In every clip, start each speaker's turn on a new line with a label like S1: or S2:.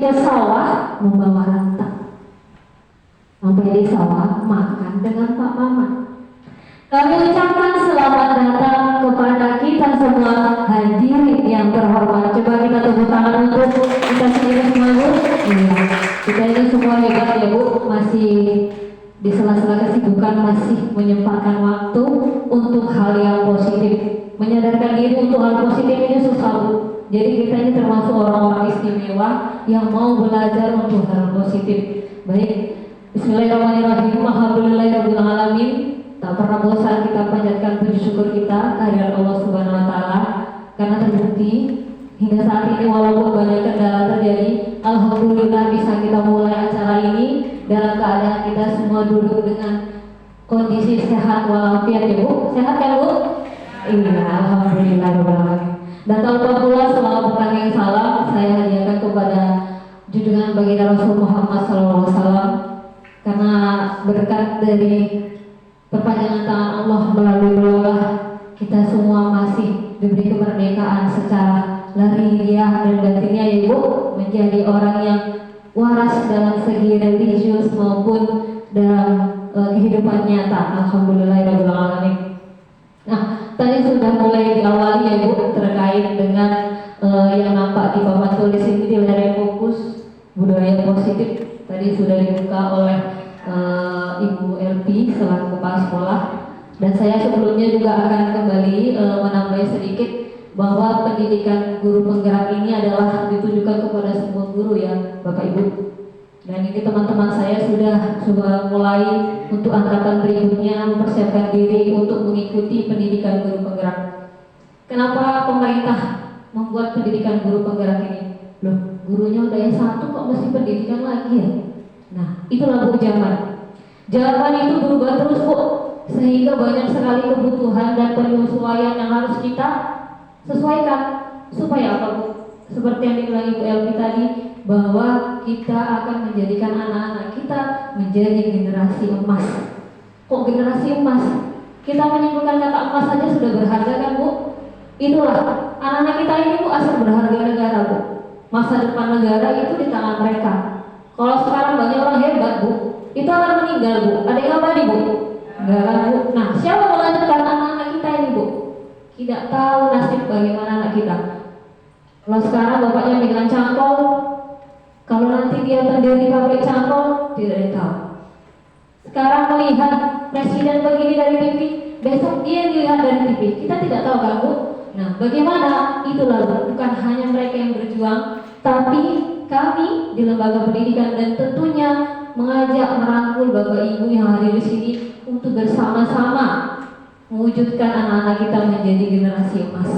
S1: ke sawah membawa rantang. Sampai di sawah makan dengan Pak Mamat. Kami ucapkan selamat datang kepada kita semua hadirin yang terhormat. Coba kita tepuk tangan untuk kita sendiri semua, Bu. Iya. Kita ini semua hebat ya, Bu. Masih di sela-sela kesibukan masih menyempatkan waktu untuk hal yang positif. Menyadarkan diri untuk hal positif ini susah, Bu. Jadi kita ini termasuk orang-orang istimewa yang mau belajar untuk hal positif. Baik. Bismillahirrahmanirrahim. Alhamdulillahirabbil alamin. Tak pernah bosan kita panjatkan puji syukur kita kehadirat Allah Subhanahu wa taala karena terbukti hingga saat ini walaupun banyak kendala terjadi, alhamdulillah bisa kita mulai acara ini dalam keadaan kita semua duduk dengan kondisi sehat walafiat ya, Bu. Sehat kan, Bu? Iya, alhamdulillah. Dan tanpa pula selama pekan yang salam saya hadiahkan kepada junjungan baginda Rasul Muhammad SAW karena berkat dari perpanjangan tangan Allah melalui doa kita semua masih diberi kemerdekaan secara lahiriah dan batinnya ya, Bu, menjadi orang yang waras dalam segi religius maupun dalam kehidupan nyata. Alhamdulillahirabbil alamin. Nah, tadi sudah mulai diawali ya, Bu, terkait dengan yang nampak di papan tulis ini di layar fokus budaya positif. Tadi sudah dibuka oleh Ibu LP selaku kepala sekolah, dan saya sebelumnya juga akan kembali menambah sedikit bahwa pendidikan guru penggerak ini adalah ditujukan kepada semua guru ya, Bapak Ibu. Dan ini teman-teman saya sudah mulai untuk angkatan berikutnya mempersiapkan diri untuk mengikuti pendidikan guru penggerak. Kenapa pemerintah membuat pendidikan guru penggerak ini? Loh, gurunya udah S1 kok mesti pendidikan lagi ya? Nah, itulah, Bu, Zaman itu berubah terus, Bu, sehingga banyak sekali kebutuhan dan penyesuaian yang harus kita sesuaikan. Supaya apa, Bu? Seperti yang dibilang Ibu Elvi tadi, bahwa kita akan menjadikan anak-anak kita menjadi generasi emas. Kok generasi emas? Kita menyebutkan kata emas saja sudah berharga kan, Bu? Itulah, anak-anak kita ini, Bu, asal berharga negara, Bu. Masa depan negara itu di tangan mereka. Kalau sekarang banyak orang hebat, Bu, itu akan meninggal, Bu. Ada yang abadi, Bu? Enggak kan, Bu? Nah, siapa melanjutkan anak-anak kita ini, Bu? Tidak tahu nasib bagaimana anak kita. Kalau sekarang bapaknya megang cangkol, kalau nanti dia pendiri pabrik cangkol, tidak tahu. Sekarang melihat presiden begini dari TV, besok dia dilihat dari TV. Kita tidak tahu kan, Bu? Nah, bagaimana? Itulah, Bu, bukan hanya mereka yang berjuang, tapi kami di lembaga pendidikan dan tentunya mengajak merangkul Bapak Ibu yang hadir di sini untuk bersama-sama mewujudkan anak-anak kita menjadi generasi emas.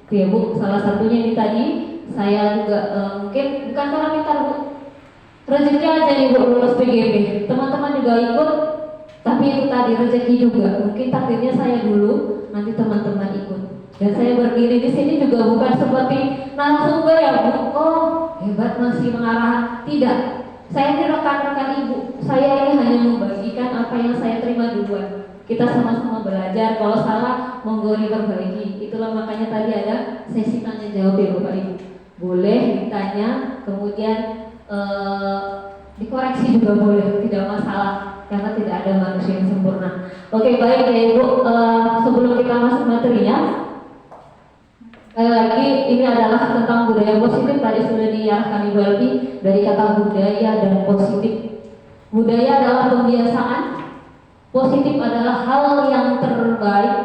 S1: Ya, Bu, salah satunya ini tadi saya juga mungkin bukan karena pintar, Bu, rezeki aja nih, Bu, lulus PGB. Teman-teman juga ikut, tapi itu tadi rezeki juga. Mungkin takdirnya saya dulu, nanti teman-teman ikut. Dan saya berdiri di sini juga bukan seperti narasumber ya, Bu. Oh, hebat masih mengarah. Tidak. Saya ini rekan-rekan Ibu. Saya ini hanya membagikan apa yang saya terima duluan. Kita sama-sama belajar. Kalau salah, monggo diperbaiki. Itulah makanya tadi ada sesi tanya jawab ya, Bapak Ibu. Boleh ditanya, kemudian dikoreksi juga boleh, tidak masalah, karena tidak ada manusia yang sempurna. Oke, baik ya, Ibu. Sebelum kita masuk materinya, sekali lagi ini adalah tentang budaya positif. Tadi sudah diarahkan Ibu Elvi dari kata budaya dan positif. Budaya adalah pembiasaan, positif adalah hal yang terbaik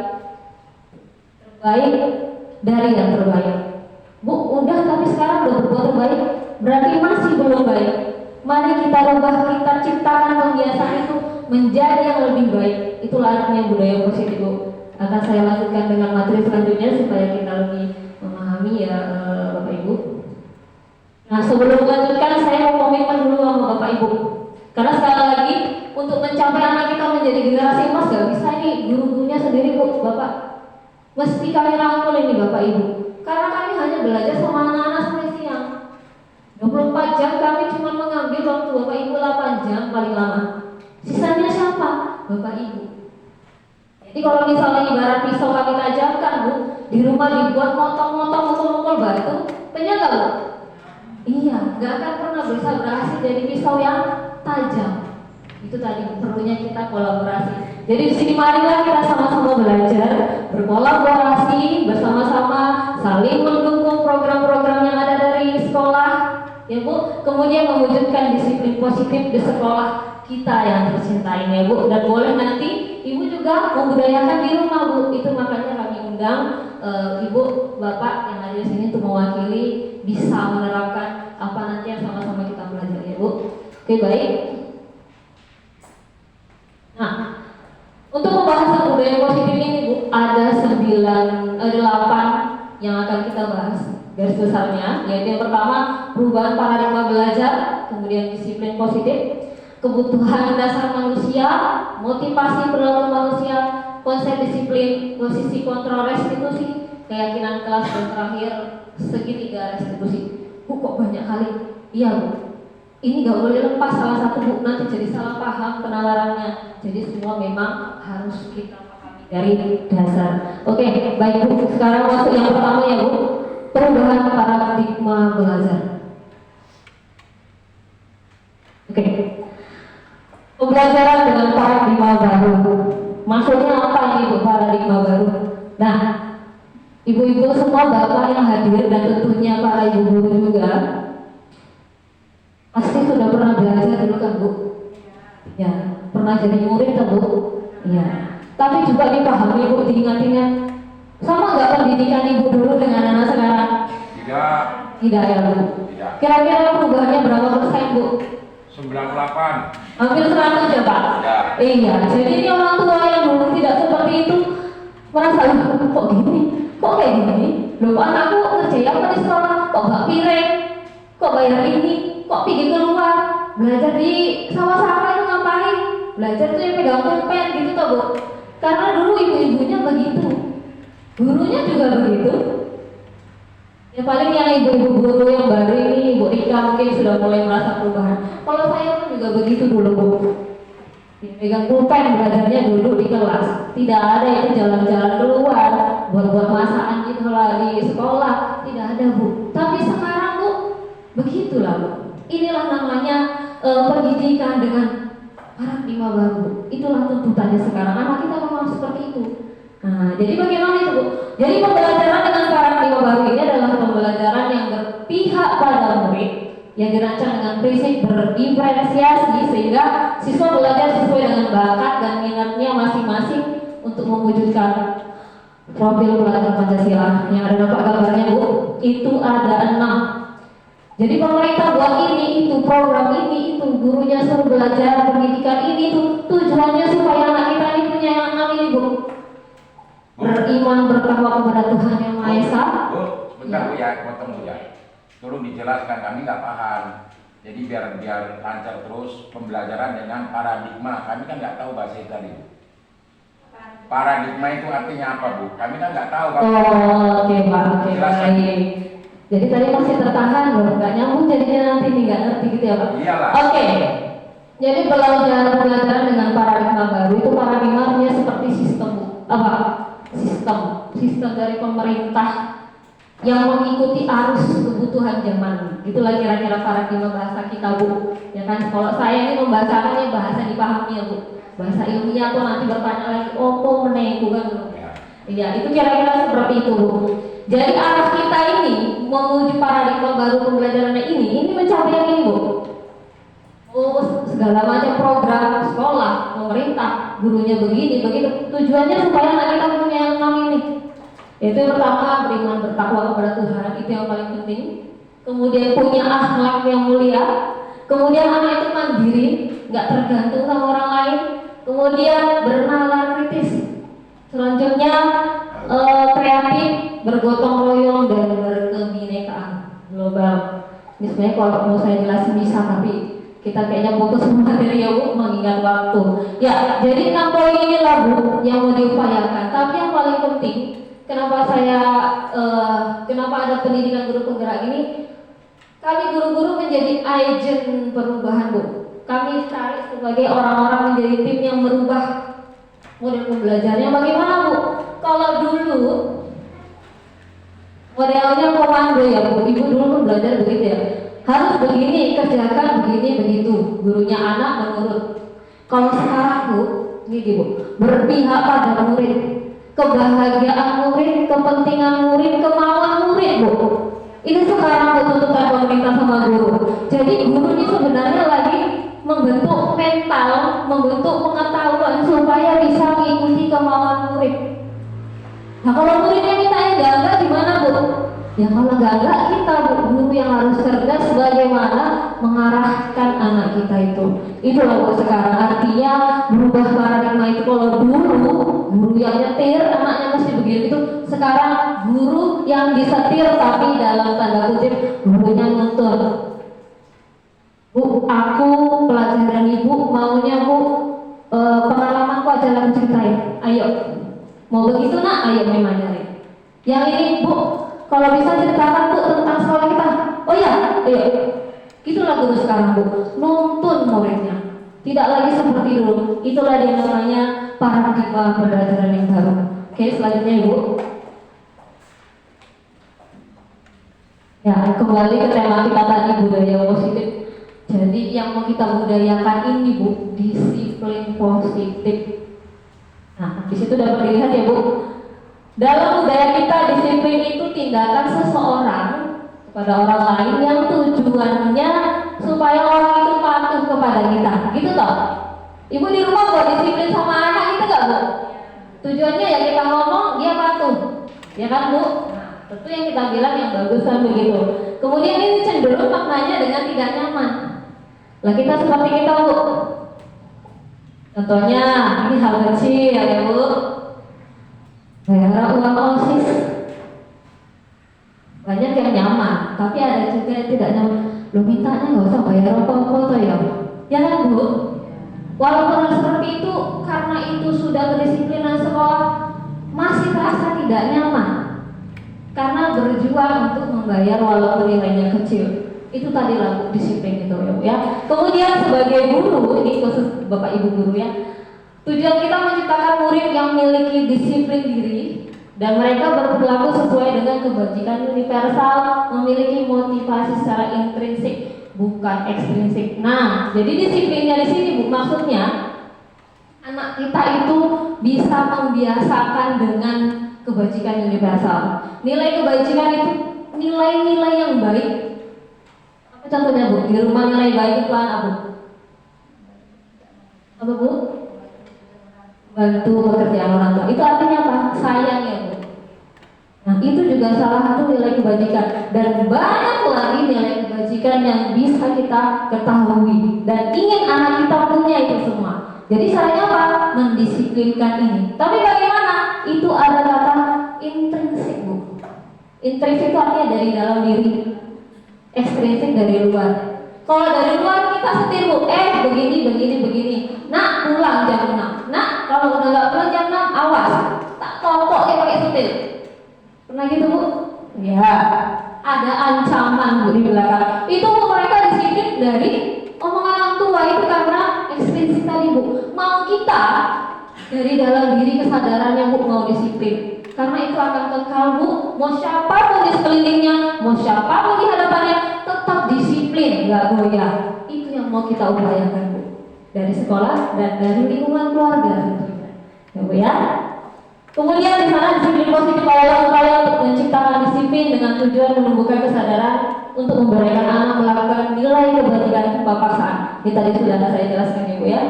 S1: dari yang terbaik. Bu, udah tapi sekarang udah berbuat terbaik, berarti masih belum baik. Mari kita rubah, kita ciptakan pembiasaan itu menjadi yang lebih baik. Itulah artinya budaya positif, Bu. Akan saya lanjutkan dengan materi selanjutnya supaya kita lebih memahami ya, Bapak Ibu. Nah, sebelum melanjutkan saya mau komitmen dulu sama Bapak Ibu. Karena sekali lagi untuk mencapai anak kita menjadi generasi emas gak bisa ini guru-gurunya sendiri, Bu, Bapak. Mesti kami rangkul ini, Bapak Ibu. Karena kami hanya belajar sama anak-anak sampai siang. 24 jam kami cuma mengambil waktu Bapak Ibu 8 jam paling lama. Sisanya siapa? Bapak Ibu. Jadi kalau misalnya ibarat pisau kami tajamkan, Bu, di rumah dibuat motong-motong batu, penyangga, Bu? Iya, nggak akan pernah bisa berhasil jadi pisau yang tajam. Itu tadi perlunya kita kolaborasi. Jadi di sini marilah kita sama-sama belajar, berkolaborasi bersama-sama, saling mendukung program-program yang ada dari sekolah, ya Bu. Kemudian mewujudkan disiplin positif di sekolah kita yang tercinta ini, ya Bu. Dan boleh nanti Ibu juga membudayakan di rumah, Bu. Itu makanya kami undang Ibu, Bapak yang ada di sini untuk mewakili, bisa menerapkan apa nanti yang sama-sama kita belajar, ya Bu. Oke, baik. Nah, untuk pembahasan budaya positif ini Bu, ada 8 yang akan kita bahas garis besarnya, yaitu yang pertama perubahan paradigma belajar, kemudian disiplin positif, kebutuhan dasar manusia, motivasi perilaku manusia, konsep disiplin, posisi kontrol restitusi, keyakinan kelas, dan terakhir segitiga restitusi. Bu, kok banyak kali? Iya Bu, ini gak boleh lepas salah satu Bu, nanti jadi salah paham penalarannya. Jadi semua memang harus kita pahami dari dasar. Oke, baik Bu, sekarang masuk yang pertama ya Bu, perubahan paradigma belajar. Oke, pembelajaran dengan paradigma baru. Maksudnya apa ini Bu, paradigma baru? Nah, ibu-ibu semua, bapak yang hadir, dan tentunya para ibu guru juga pasti sudah pernah belajar dulu kan Bu? Ya, pernah jadi murid kan Bu? Ya. Tapi juga dipahami Bu, diingat-ingat. Sama nggak pendidikan ibu dulu dengan anak sekarang?
S2: Tidak.
S1: Tidak ya Bu?
S2: Tidak.
S1: Kira-kira perubahannya berapa persen Bu?
S2: 98.
S1: Hampir 100 ya Pak?
S2: Ya.
S1: Iya, jadi ini orang tua yang dulu tidak seperti itu merasa, kok gini? Kok kayak gini? Loh, anakku kerja apa di sekolah? Kok gak piring? Kok bayar ini? Kok pergi keluar? Belajar di sawah-sawah itu ngapain? Belajar tuh yang pegang pulpen gitu toh Bu. Karena dulu ibu-ibunya begitu, gurunya juga begitu. Ya paling yang ibu-ibu guru yang baru ini, Bu Rika mungkin sudah mulai merasa perubahan. Kalau saya pun juga begitu dulu Bu. Pegang pulpen belajarnya dulu di kelas. Tidak ada itu jalan-jalan keluar, buat-buat masakan gitu lah di sekolah. Tidak ada Bu. Tapi sekarang Bu, begitulah Bu. Inilah namanya pendidikan dengan paradigma baru. Itulah tuntutannya sekarang. Anak kita memang seperti itu. Nah, jadi bagaimana itu Bu? Jadi pembelajaran dengan paradigma baru ini adalah pembelajaran yang berpihak pada murid, yang dirancang dengan prinsip berdiferensiasi sehingga siswa belajar sesuai dengan bakat dan minatnya masing-masing untuk mewujudkan profil belajar Pancasila. Yang ada nampak gambarnya Bu, itu ada 6. Jadi pemerintah buat ini, itu program ini, itu gurunya suruh belajar pendidikan ini, itu tujuannya supaya anak kita ini punya yang 6 ini Bu. Beriman, bertakwa kepada Tuhan Yang Maha Esa.
S2: Bu, sebentar Bu ya, potong Bu ya. Tolong dijelaskan, kami nggak paham. Jadi biar lancar terus pembelajaran dengan paradigma. Kami kan nggak tahu bahasa Italia. Paradigma itu artinya apa Bu? Kami kan nggak tahu.
S1: Oke Pak, oke baik. Jadi tadi masih tertahan loh, nggak nyambung jadinya nanti nggak ngerti gitu ya Pak?
S2: Iyalah.
S1: Oke. Jadi pembelajaran dengan paradigma baru itu paradigmanya seperti sistem apa? Sistem dari pemerintah yang mengikuti arus kebutuhan zaman. Itulah kira-kira paradigma bahasa kita Bu. Ya kan, kalau saya ini membahasakannya bahasa dipahami ya Bu. Bahasa ilmiah atau nanti bertanya lagi, opo menegu kan Bu. Iya, itu kira-kira seperti itu Bu. Jadi arah kita ini menuju paradigma baru pembelajarannya ini mencapai yang ini Bu. Oh, segala macam program sekolah, pemerintah, gurunya begini, begitu. Tujuannya supaya anak kita punya yang 6 ini. Itu yang pertama, beriman bertakwa kepada Tuhan, itu yang paling penting. Kemudian punya akhlak yang mulia. Kemudian anak itu mandiri, nggak tergantung sama orang lain. Kemudian bernalar kritis. Selanjutnya kreatif, bergotong royong, dan berkebinekaan global. Ini sebenarnya kalau mau saya jelasin bisa, tapi kita kayaknya fokus materi ya Bu, mengingat waktu. Ya, jadi 6 poin ini lah Bu yang mau diupayakan. Tapi yang paling penting, kenapa ada pendidikan guru penggerak ini? Kami guru-guru menjadi agen perubahan Bu. Kami tarik sebagai orang-orang menjadi tim yang merubah model pembelajarannya. Bagaimana Bu? Kalau dulu modelnya komando ya Bu, Ibu dulu kan belajar begitu ya. harus begini, kerjakan begini begitu. Gurunya anak menurut. Kalau sekarang Bu, ini Bu, berpihak pada murid, kebahagiaan murid, kepentingan murid, kemauan murid Bu. Ini sekarang Bu tuntutan pemerintah sama guru. Jadi guru ini sebenarnya lagi membentuk mental, membentuk pengetahuan supaya bisa mengikuti kemauan murid. Nah kalau muridnya minta yang enggak gimana Bu? Ya kalau enggak kita Bu, guru yang harus cerdas bagaimana mengarahkan anak kita itu. Itulah Bu sekarang artinya berubah paradigma itu. Kalau dulu guru yang nyetir anaknya mesti begini itu, sekarang guru yang disetir tapi dalam tanda kutip gurunya nuntun. Bu, aku pelajaran Ibu maunya Bu pengalamanku aja lah ceritain. Ayo, mau begitu nak? Ayo memang nyari. Yang ini Bu, kalau bisa ceritakan Bu tentang sekolah kita. Oh ya, ayo. Itulah guru sekarang Bu, nuntun muridnya. Tidak lagi seperti dulu. Itulah yang namanya paradigma pembelajaran yang baru. Oke, selanjutnya Ibu. Ya, kembali ke tema kita tadi budaya positif. Jadi yang mau kita budayakan ini Bu, disiplin positif. Nah, di situ dapat dilihat ya Bu. Dalam budaya kita disiplin itu tindakan seseorang kepada orang lain yang tujuannya supaya orang itu patuh kepada kita. Gitu toh? Ibu di rumah buat disiplin sama anak gitu gak Bu? Tujuannya ya kita ngomong dia patuh. Ya kan Bu? Nah, tentu yang kita bilang yang bagus kan begitu. Kemudian ini cenderung maknanya dengan tidak nyaman. Lah kita seperti kita Bu. Contohnya ini hal kecil ya Bu. Bayar uang OSIS. Banyak yang nyaman, tapi ada juga yang tidak nyaman. Lu mintanya nggak usah bayar apa-apa toh ya. Ya kan Bu? Walaupun seperti itu, karena itu sudah kedisiplinan sekolah, masih terasa tidak nyaman. Karena berjuang untuk membayar walaupun nilainya kecil. Itu tadi lah disiplin itu ya. Kemudian sebagai guru, ini khusus Bapak Ibu guru ya, tujuan kita menciptakan murid yang memiliki disiplin diri dan mereka berperilaku sesuai dengan kebajikan universal, memiliki motivasi secara intrinsik bukan ekstrinsik. Nah, jadi disiplinnya di sini Bu, maksudnya anak kita itu bisa membiasakan dengan kebajikan universal. Nilai kebajikan itu nilai-nilai yang baik. Contohnya Bu, di rumah nilai baik itu apa? Apa Bu? Bantu pekerjaan orang tua. Itu artinya apa? Sayang ya Bu. Nah itu juga salah satu nilai kebajikan. Dan banyak lagi nilai kebajikan yang bisa kita ketahui. Dan ingin anak kita punya itu semua. Jadi caranya apa? Mendisiplinkan ini. Tapi bagaimana? Itu ada kata intrinsik Bu. Intrinsik itu artinya dari dalam diri. Ekstrinsik dari luar. Kalau dari luar kita setir Bu, begini. Nak pulang jam 6. Nak kalau udah nggak pulang jam 6, awas. Tak tokok kayak pakai setir. Pernah gitu Bu? Ya. Ada ancaman Bu di belakang. Itu Bu, mereka disiplin dari omongan orang tua itu karena ekstrinsik tadi Bu. Mau kita dari dalam diri kesadarannya Bu mau disiplin. Karena itu akan kekal Bu. Mau siapapun di sekelilingnya, mau siapapun di hadapannya, tetap disiplin, nggak goyah. Itu yang mau kita upayakan Bu. Dari sekolah dan dari lingkungan keluarga tentunya. Ya Bu ya. Kemudian di sana disiplin positif adalah upaya untuk menciptakan disiplin dengan tujuan menumbuhkan kesadaran untuk memberdayakan anak melakukan nilai kebajikan papasan. Ini tadi sudah saya jelaskan ya Bu ya.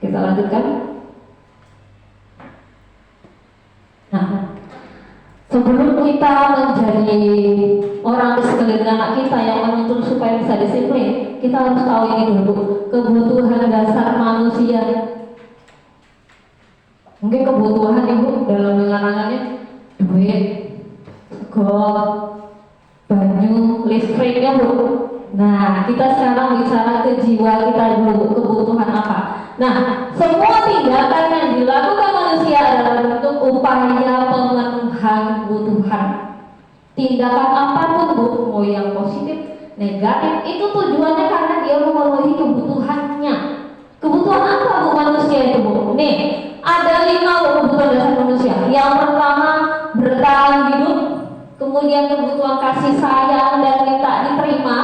S1: Kita lanjutkan. Nah, sebelum kita menjadi orang di sekeliling anak kita yang menuntun supaya bisa disiplin, kita harus tahu ini dulu, kebutuhan dasar manusia. Mungkin kebutuhan Ibu dalam mengangannya duit, sego, banyu, listrik ya Bu. Nah, kita sekarang bicara ke jiwa kita dulu, kebutuhan apa. Nah, semua tindakan yang dilakukan manusia adalah bentuk upaya pemenuhan kebutuhan. Tindakan apapun Bu, mau yang positif, negatif, itu tujuannya karena dia memenuhi kebutuhannya. Kebutuhan apa Bu manusia itu Bu? Nih, ada 5 kebutuhan dasar manusia. Yang pertama, bertahan hidup. Kemudian kebutuhan kasih sayang dan minta diterima.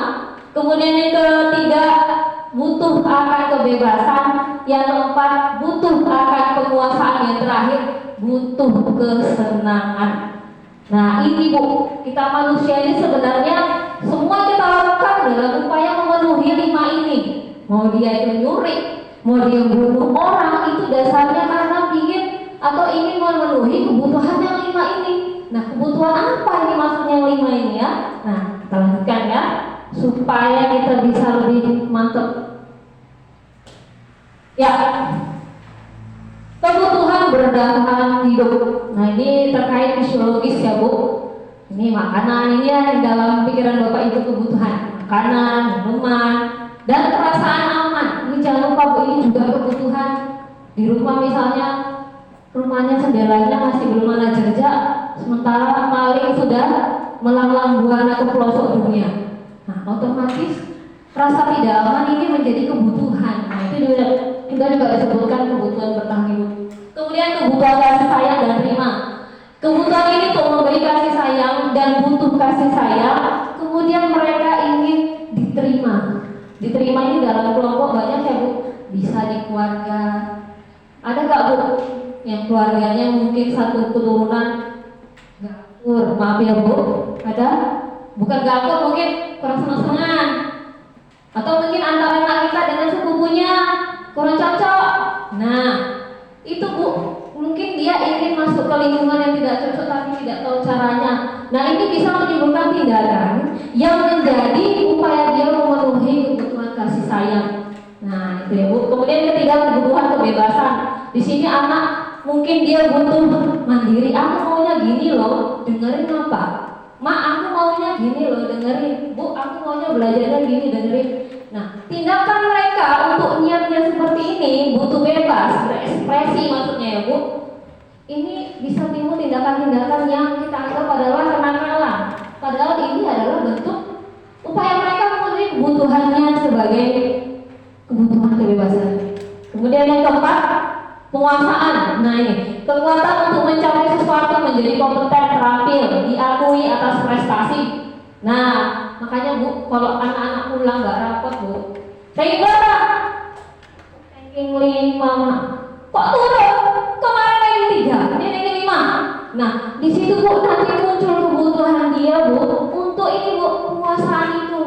S1: Kemudian yang ketiga, butuh akan kebebasan. Yang keempat, butuh akan penguasaan. Yang terakhir, butuh kesenangan. Nah ini Bu, kita manusia ini sebenarnya semua kita lakukan dalam upaya memenuhi 5 ini. Mau dia itu nyuri, mau dia bunuh orang, itu dasarnya karena ingin memenuhi kebutuhan yang 5 ini. Nah kebutuhan apa ini maksudnya yang 5 ini ya? Nah kita lanjutkan ya, supaya kita bisa lebih mantap. Ya, kebutuhan bertahan hidup. Nah ini terkait fisiologis ya Bu. Ini makanan ini ya yang dalam pikiran Bapak Ibu, kebutuhan makanan, minuman, dan perasaan aman. Ini jangan lupa Bu, ini juga kebutuhan. Di rumah misalnya, rumahnya jendelanya masih belum ada jejak, sementara maling sudah melanglang buana ke pelosok dunia. Nah otomatis rasa tidak aman ini menjadi kebutuhan. Nah itu juga disebutkan kebutuhan bertahan hidup. Kemudian kebutuhan kasih sayang dan terima. Kebutuhan ini untuk memberi kasih sayang dan butuh kasih sayang. Kemudian mereka ingin diterima. Diterima ini dalam kelompok banyak ya Bu. Bisa di keluarga. Ada gak Bu yang keluarganya mungkin satu keturunan gapur? Maaf ya Bu, ada? Bukan gapur, mungkin kurang senang-senang. Atau mungkin antara anak kita dengan sepupunya kurang cocok. Nah, itu Bu, mungkin dia ingin masuk ke lingkungan yang tidak cocok tapi tidak tahu caranya. Nah, ini bisa menimbulkan tindakan yang menjadi upaya dia memenuhi kebutuhan kasih sayang. Nah, itu ya Bu. Kemudian ketiga, kebutuhan kebebasan. Di sini anak mungkin dia butuh mandiri. Aku maunya gini loh, dengerin apa? Mak, aku maunya gini loh, dengerin. Bu, aku maunya belajarnya gini, dengerin. Nah, tindakan mereka untuk niatnya seperti ini butuh bebas, berekspresi maksudnya ya Bu. Ini bisa timbul tindakan-tindakan yang kita anggap adalah kenakalan. Padahal ini adalah bentuk upaya mereka memenuhi kebutuhannya sebagai kebutuhan kebebasan. Kemudian yang keempat, penguasaan. Nah ini, kekuatan untuk mencapai sesuatu, menjadi kompeten, terampil, diakui atas prestasi. Nah, makanya Bu, kalau anak-anak pulang nggak rapot Bu, sehingga ranking 5, kok turun? Kemarin ranking 3, ini ranking 5. Nah, di situ Bu nanti muncul kebutuhan dia Bu untuk ini Bu, penguasaan itu.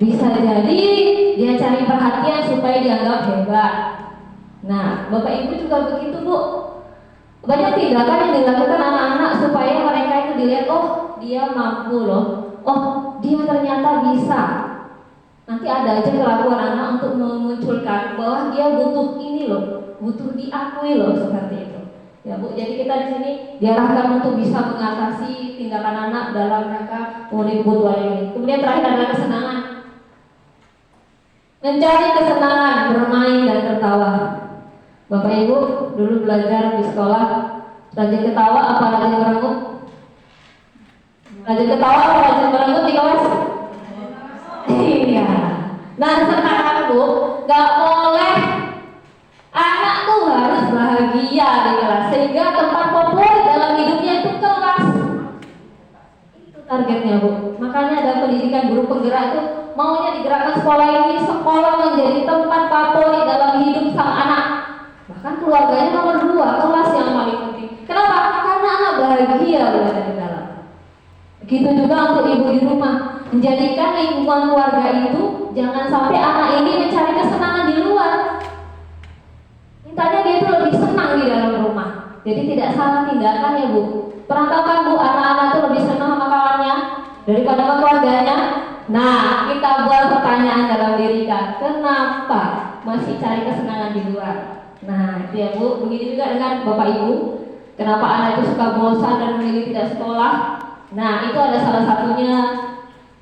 S1: Bisa jadi dia cari perhatian supaya dianggap hebat. Nah, Bapak Ibu juga begitu Bu. Banyak tindakan yang dilakukan anak-anak supaya mereka itu dilihat, oh dia mampu loh, oh dia ternyata bisa. Nanti ada aja kelakuan anak untuk memunculkan bahwa dia butuh ini loh, butuh diakui loh, seperti itu. Ya Bu, jadi kita di sini diarahkan untuk bisa mengatasi tindakan anak dalam rangka memenuhi kebutuhan ini. Kemudian terakhir adalah kesenangan. Mencari kesenangan, bermain dan tertawa. Bapak Ibu dulu belajar di sekolah, rajin ketawa apa rajin merengut? Rajin ketawa apa rajin merengut di kelas? Iya. Nah sekarang Bu, gak boleh anak tuh harus bahagia di kelas, sehingga tempat favorit dalam hidupnya itu kelas. Itu targetnya Bu. Makanya ada pendidikan guru penggerak itu maunya digerakkan sekolah ini, sekolah menjadi tempat favorit dalam hidup sang anak. Bahkan keluarganya nomor 2, kelas yang paling penting. Kenapa? Karena anak bahagia belajar di dalam. Begitu juga untuk ibu di rumah, menjadikan lingkungan keluarga itu jangan sampai anak ini mencari kesenangan di luar. Mintanya dia itu lebih senang di dalam rumah. Jadi tidak salah tindakan ya Bu. Perantaukan Bu, anak-anak itu lebih senang sama kawannya daripada sama keluarganya. Nah, kita buat pertanyaan dalam diri kita, kenapa masih cari kesenangan di luar? Nah, itu ya Bu. Begitu juga dengan Bapak Ibu. Kenapa anak itu suka bosan dan memilih tidak sekolah? Nah, itu ada salah satunya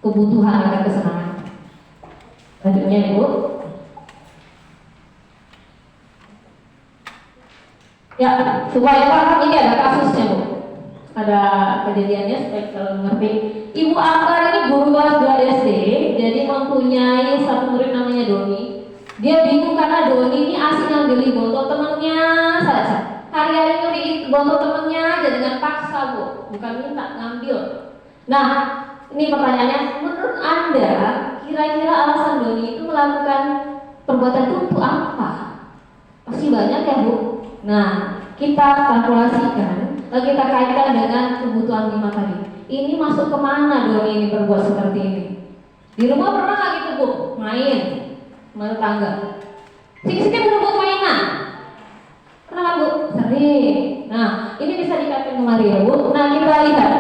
S1: kebutuhan akan kesenangan. Lanjutnya Ibu. Ya, supaya paham ini ada kasusnya Bu. Ada kejadiannya supaya kita mengerti. Ibu Akbar ini guru kelas 2 SD, jadi mempunyai satu murid namanya Doni. Dia bingung karena Doni ini asik ngambil botol temennya saja. Hari-hari nyuri botol temennya aja dengan paksa Bu, bukan minta, ngambil. Nah, ini pertanyaannya, menurut Anda Kira-kira alasan Doni itu melakukan perbuatan itu untuk apa? Pasti banyak ya Bu. Nah, kita kalkulasikan, lalu kita kaitkan dengan kebutuhan 5 tadi. Ini masuk kemana Doni ini berbuat seperti ini? Di rumah pernah nggak gitu Bu? Main sama tetangga. Sini-sini berebut mainan. Pernah nggak Bu? Sering. Nah, ini bisa dikaitkan kemari ya Bu. Nah, kita lihat.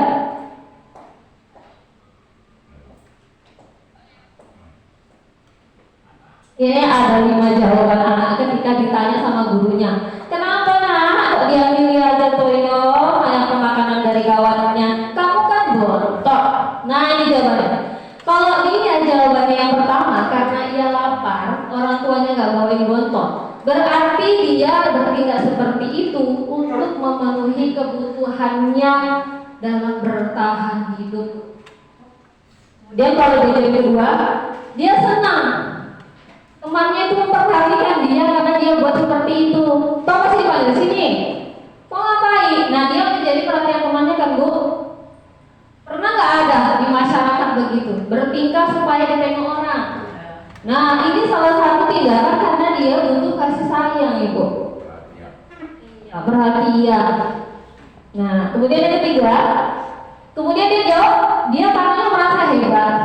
S1: Ini ada 5 jawaban anak ketika ditanya sama gurunya. Kenapa nak? Kok dia milih aja Toyo yang makanan dari kawannya? Kamu kan bontot. Nah ini jawabannya. Kalau dia jawabannya yang pertama karena ia lapar, orang tuanya nggak bawain bontot, berarti dia bertindak seperti itu untuk memenuhi kebutuhannya dalam bertahan hidup. Kemudian kalau dia kedua, dia senang. Temannya itu memperhatikan dia karena dia buat seperti itu. Tahu masih dipanggil sini. Mau ngapain? Nah dia menjadi perhatian temannya kan Bu. Pernah nggak ada di masyarakat begitu? Bertingkah supaya ditengok orang. Nah ini salah satu tindakan karena dia butuh kasih sayang Ibu. Ya, perhatian. Nah kemudian yang ketiga, kemudian dia jawab, dia karena merasa hebat.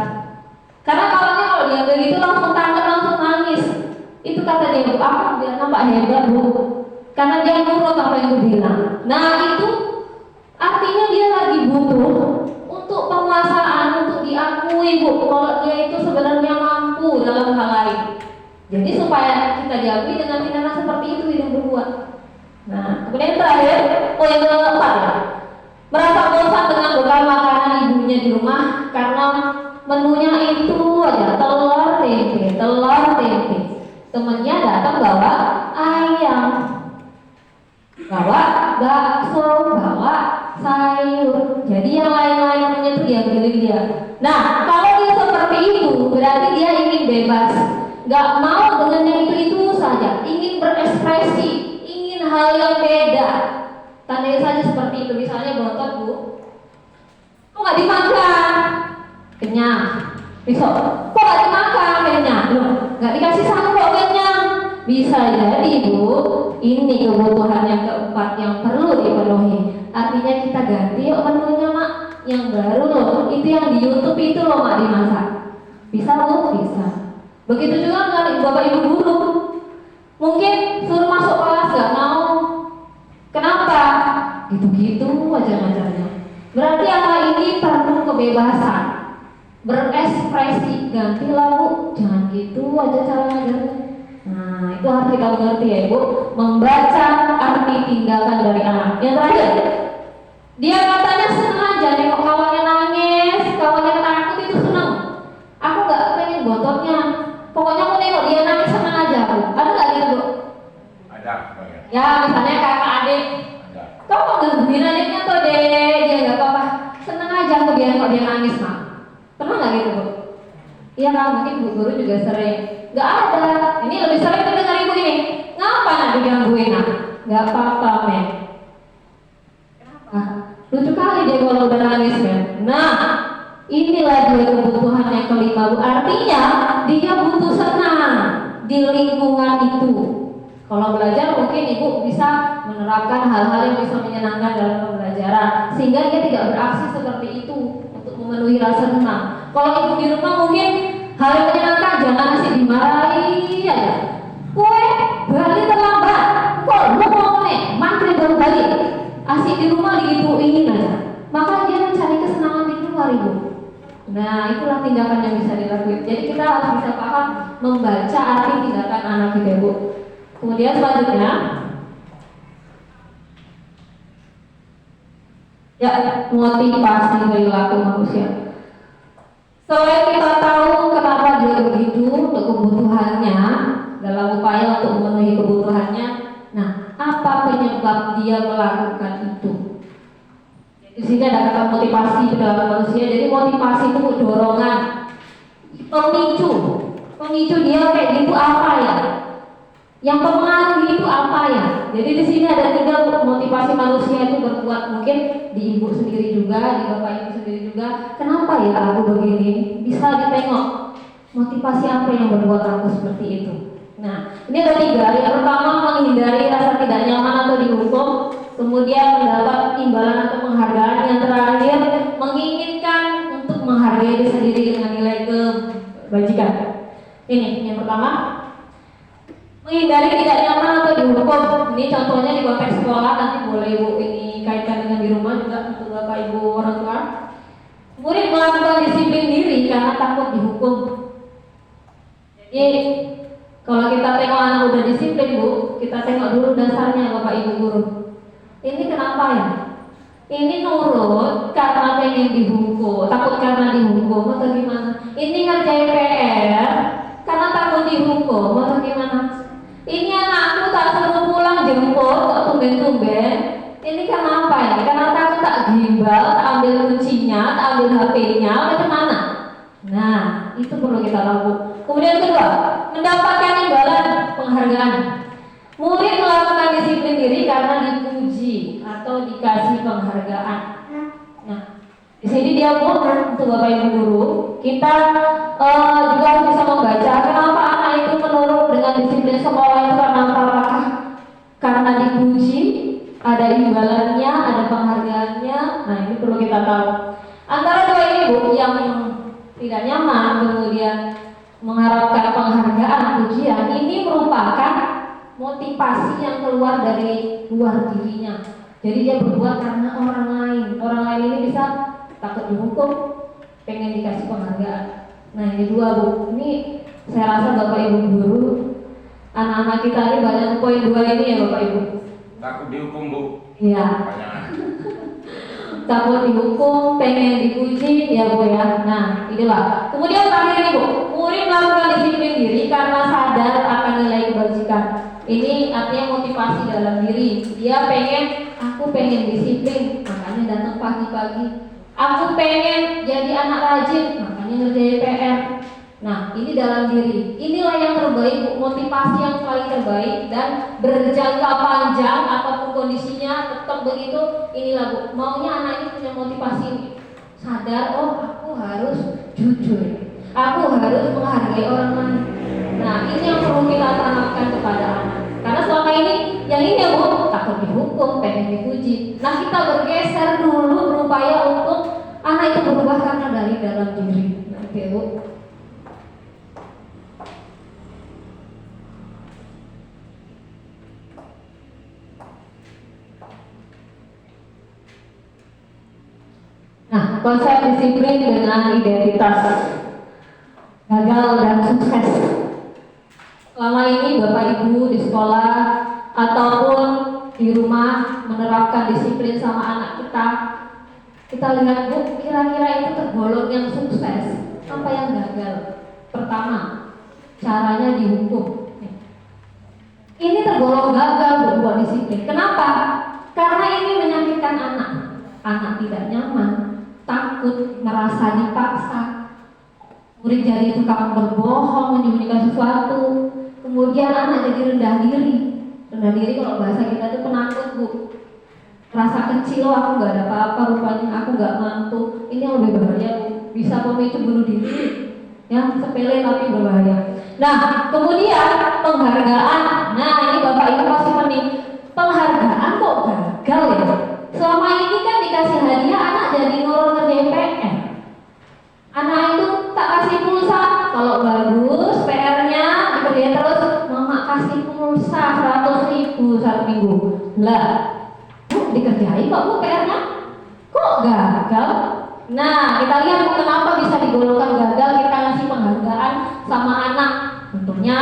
S1: Karena kalau dia begitu langsung tangan langsung nangis. Itu kata dia Bu, aku biar nampak hebat Bu. Karena dia nurut apa yang aku bilang. Nah itu artinya dia lagi butuh untuk penguasaan, untuk diakui Bu. Kalau dia itu sebenarnya mampu dalam hal lain. Jadi supaya kita diakui dengan tindakan seperti itu yang berbuat. Nah kemudian yang terakhir, yang keempat ya. Merasa bosan dengan bekal makanan ibunya di rumah karena menunya itu aja telur tempe. Temennya datang bawa ayam, bawa bakso, bawa sayur. Jadi yang lain-lainnya itu dia pilih dia. Nah kalau dia seperti itu berarti dia ingin bebas, nggak mau dengan yang itu saja, ingin berekspresi, ingin hal yang beda. Tandanya saja seperti itu, misalnya bontot Bu, kok nggak dimakan? Kenyang. Besok, kok gak dimakan kenyang? Loh, gak dikasih satu kok kenyang. Bisa jadi Bu, ini kebutuhan yang keempat yang perlu dipenuhi. Artinya kita ganti yuk menunya Mak, yang baru loh. Itu yang di YouTube itu loh Mak dimasak. Bisa Bu? Bisa. Begitu juga dengan Bapak Ibu guru. Mungkin suruh masuk kelas gak mau. Kenapa? Gitu-gitu aja ngajarnya. Berarti apa ini perlu kebebasan, berekspresi, gantilah Bu, jangan gitu aja cara ngajarnya. Nah itu harus kita mengerti ya Ibu, membaca arti tindakan dari anak. Yang terakhir, dia katanya senang aja nengok kawannya nangis, kawannya takut itu senang. Aku nggak pengen botolnya, pokoknya aku nengok dia nangis senang aja Bu. Ada nggak gitu Bu?
S2: Ada.
S1: Ya misalnya kakak adik, kau mau gangguin adiknya tuh deh, dia nggak apa-apa, senang aja aku biar kok dia nangis Mak. Pernah nggak gitu Bu? Iya kan, mungkin Bu guru juga sering. Nggak ada, ini lebih sering dengar ibu ini. Ngapa nak digangguin nak? Nggak apa-apa men. Kenapa? Lucu kali dia kalau udah nangis men. Nah, inilah dia kebutuhan yang kelima Bu. Artinya dia butuh senang di lingkungan itu. Kalau belajar mungkin ibu bisa menerapkan hal-hal yang bisa menyenangkan dalam pembelajaran sehingga dia tidak beraksi seperti itu untuk memenuhi rasa senang. Kalau ibu di rumah mungkin hal yang menyenangkan, jangan asik dimarahi aja. Kue balik terlambat, kok lu mau nih maghrib baru balik. Asik di rumah digituin aja. Maka dia mencari kesenangan di luar Ibu. Nah itulah tindakan yang bisa dilakukan. Jadi kita harus bisa paham membaca arti tindakan anak kita Bu. Kemudian selanjutnya, ya motivasi perilaku manusia. Selain kita tahu kenapa dia begitu untuk kebutuhannya, dalam upaya untuk memenuhi kebutuhannya, nah apa penyebab dia melakukan itu? Di sini ada kata motivasi dalam manusia. Jadi motivasi itu dorongan, pemicu dia kayak gitu apa ya? Yang mempengaruhi itu apa ya? Jadi di sini ada 3 motivasi manusia itu berbuat, mungkin di ibu sendiri juga, di bapak ibu sendiri juga. Kenapa ya aku begini? Bisa ditengok. Motivasi apa yang membuat aku seperti itu? Nah, ini ada 3. Yang pertama, menghindari rasa tidak nyaman atau dihukum. Kemudian mendapat imbalan atau penghargaan. Yang terakhir, menginginkan untuk menghargai diri sendiri dengan nilai kebajikan. Ini yang pertama, menghindari tidak nyaman atau dihukum. Ini contohnya di konteks sekolah, nanti boleh Ibu ini kaitkan dengan di rumah juga untuk Bapak Ibu orang tua. Murid melakukan disiplin diri karena takut dihukum. Jadi kalau kita tengok anak udah disiplin Bu, kita tengok dulu dasarnya Bapak Ibu guru. Ini kenapa ya? Ini nurut karena pengen dihukum, takut karena dihukum atau gimana? Ini ngerjain PR karena takut dihukum atau gimana? Ini anakku tak suruh pulang jemput kok tumben-tumben. Ini kenapa ya? Karena takut tak gimbal, tak ambil kuncinya, tak ambil HP-nya, macam mana? Nah, itu perlu kita tahu. Kemudian kedua, mendapatkan imbalan penghargaan. Murid melakukan disiplin diri karena dipuji atau dikasih penghargaan. Nah, di sini dia untuk Bapak Ibu guru, kita juga harus bisa membaca kenapa anak itu menurut dengan disiplin sekolah itu karena apakah karena dipuji, ada imbalannya, ada penghargaannya. Nah, ini perlu kita tahu. Antara dua ini Bu, yang tidak nyaman kemudian mengharapkan penghargaan, pujian, ini merupakan motivasi yang keluar dari luar dirinya. Jadi dia berbuat karena orang lain. Orang lain ini bisa takut dihukum, pengen dikasih penghargaan. Nah, ini dua Bu. Ini saya rasa Bapak Ibu guru, anak-anak kita ini banyak poin 2 ini ya Bapak Ibu.
S2: Takut dihukum Bu.
S1: Iya.
S2: Banyak.
S1: Takut dihukum, pengen dipuji, ya Bu ya. Nah, inilah. Kemudian terakhir ini Bu, murid melakukan disiplin diri karena sadar akan nilai kebajikan. Ini artinya motivasi dalam diri. Dia pengen, aku pengen disiplin, makanya datang pagi-pagi. Aku pengen jadi anak rajin, makanya ngerjain PR. Nah, ini dalam diri. Inilah yang terbaik Bu, motivasi yang paling terbaik dan berjangka panjang apapun kondisinya tetap begitu. Inilah Bu, maunya anak ini punya motivasi ini. Sadar, oh aku harus jujur. Aku harus menghargai orang lain. Nah, ini yang perlu kita tanamkan kepada anak. Karena selama ini, yang ini ya Bu, takut dihukum, pengen dipuji. Nah, kita bergeser dulu berupaya untuk anak itu berubah karena dari dalam diri. Oke Bu. Nah, konsep disiplin dengan identitas gagal dan sukses. Selama ini Bapak Ibu di sekolah ataupun di rumah menerapkan disiplin sama anak kita. Kita lihat Bu, kira-kira itu tergolong yang sukses, apa yang gagal? Pertama, caranya dihukum. Ini tergolong gagal Bu buat disiplin. Kenapa? Karena ini menyakitkan anak. Anak tidak nyaman, takut, merasa dipaksa. Murid jadi tukang berbohong, menyembunyikan sesuatu. Kemudian anak jadi rendah diri. Rendah diri kalau bahasa kita itu penakut Bu. Rasa kecil, aku gak ada apa-apa, rupanya aku gak mampu. Ini yang lebih bahaya Bu. Bisa pemicu bunuh diri. Ya, sepele tapi berbahaya. Nah, kemudian penghargaan. Nah, ini Bapak Ibu pasti penting. Penghargaan kok gagal ya? Selama ini kan dikasih hadiah, anak jadi nurun ngerjain PR. Anak itu tak kasih pulsa, kalau bagus PR-nya dikerjain terus, mama kasih pulsa 100.000 1 minggu. Lah, Bu, dikerjain kok Bu PR-nya? Kok gagal? Nah, kita lihat kenapa bisa digolongkan gagal. Kita ngasih penghargaan sama anak. Tentunya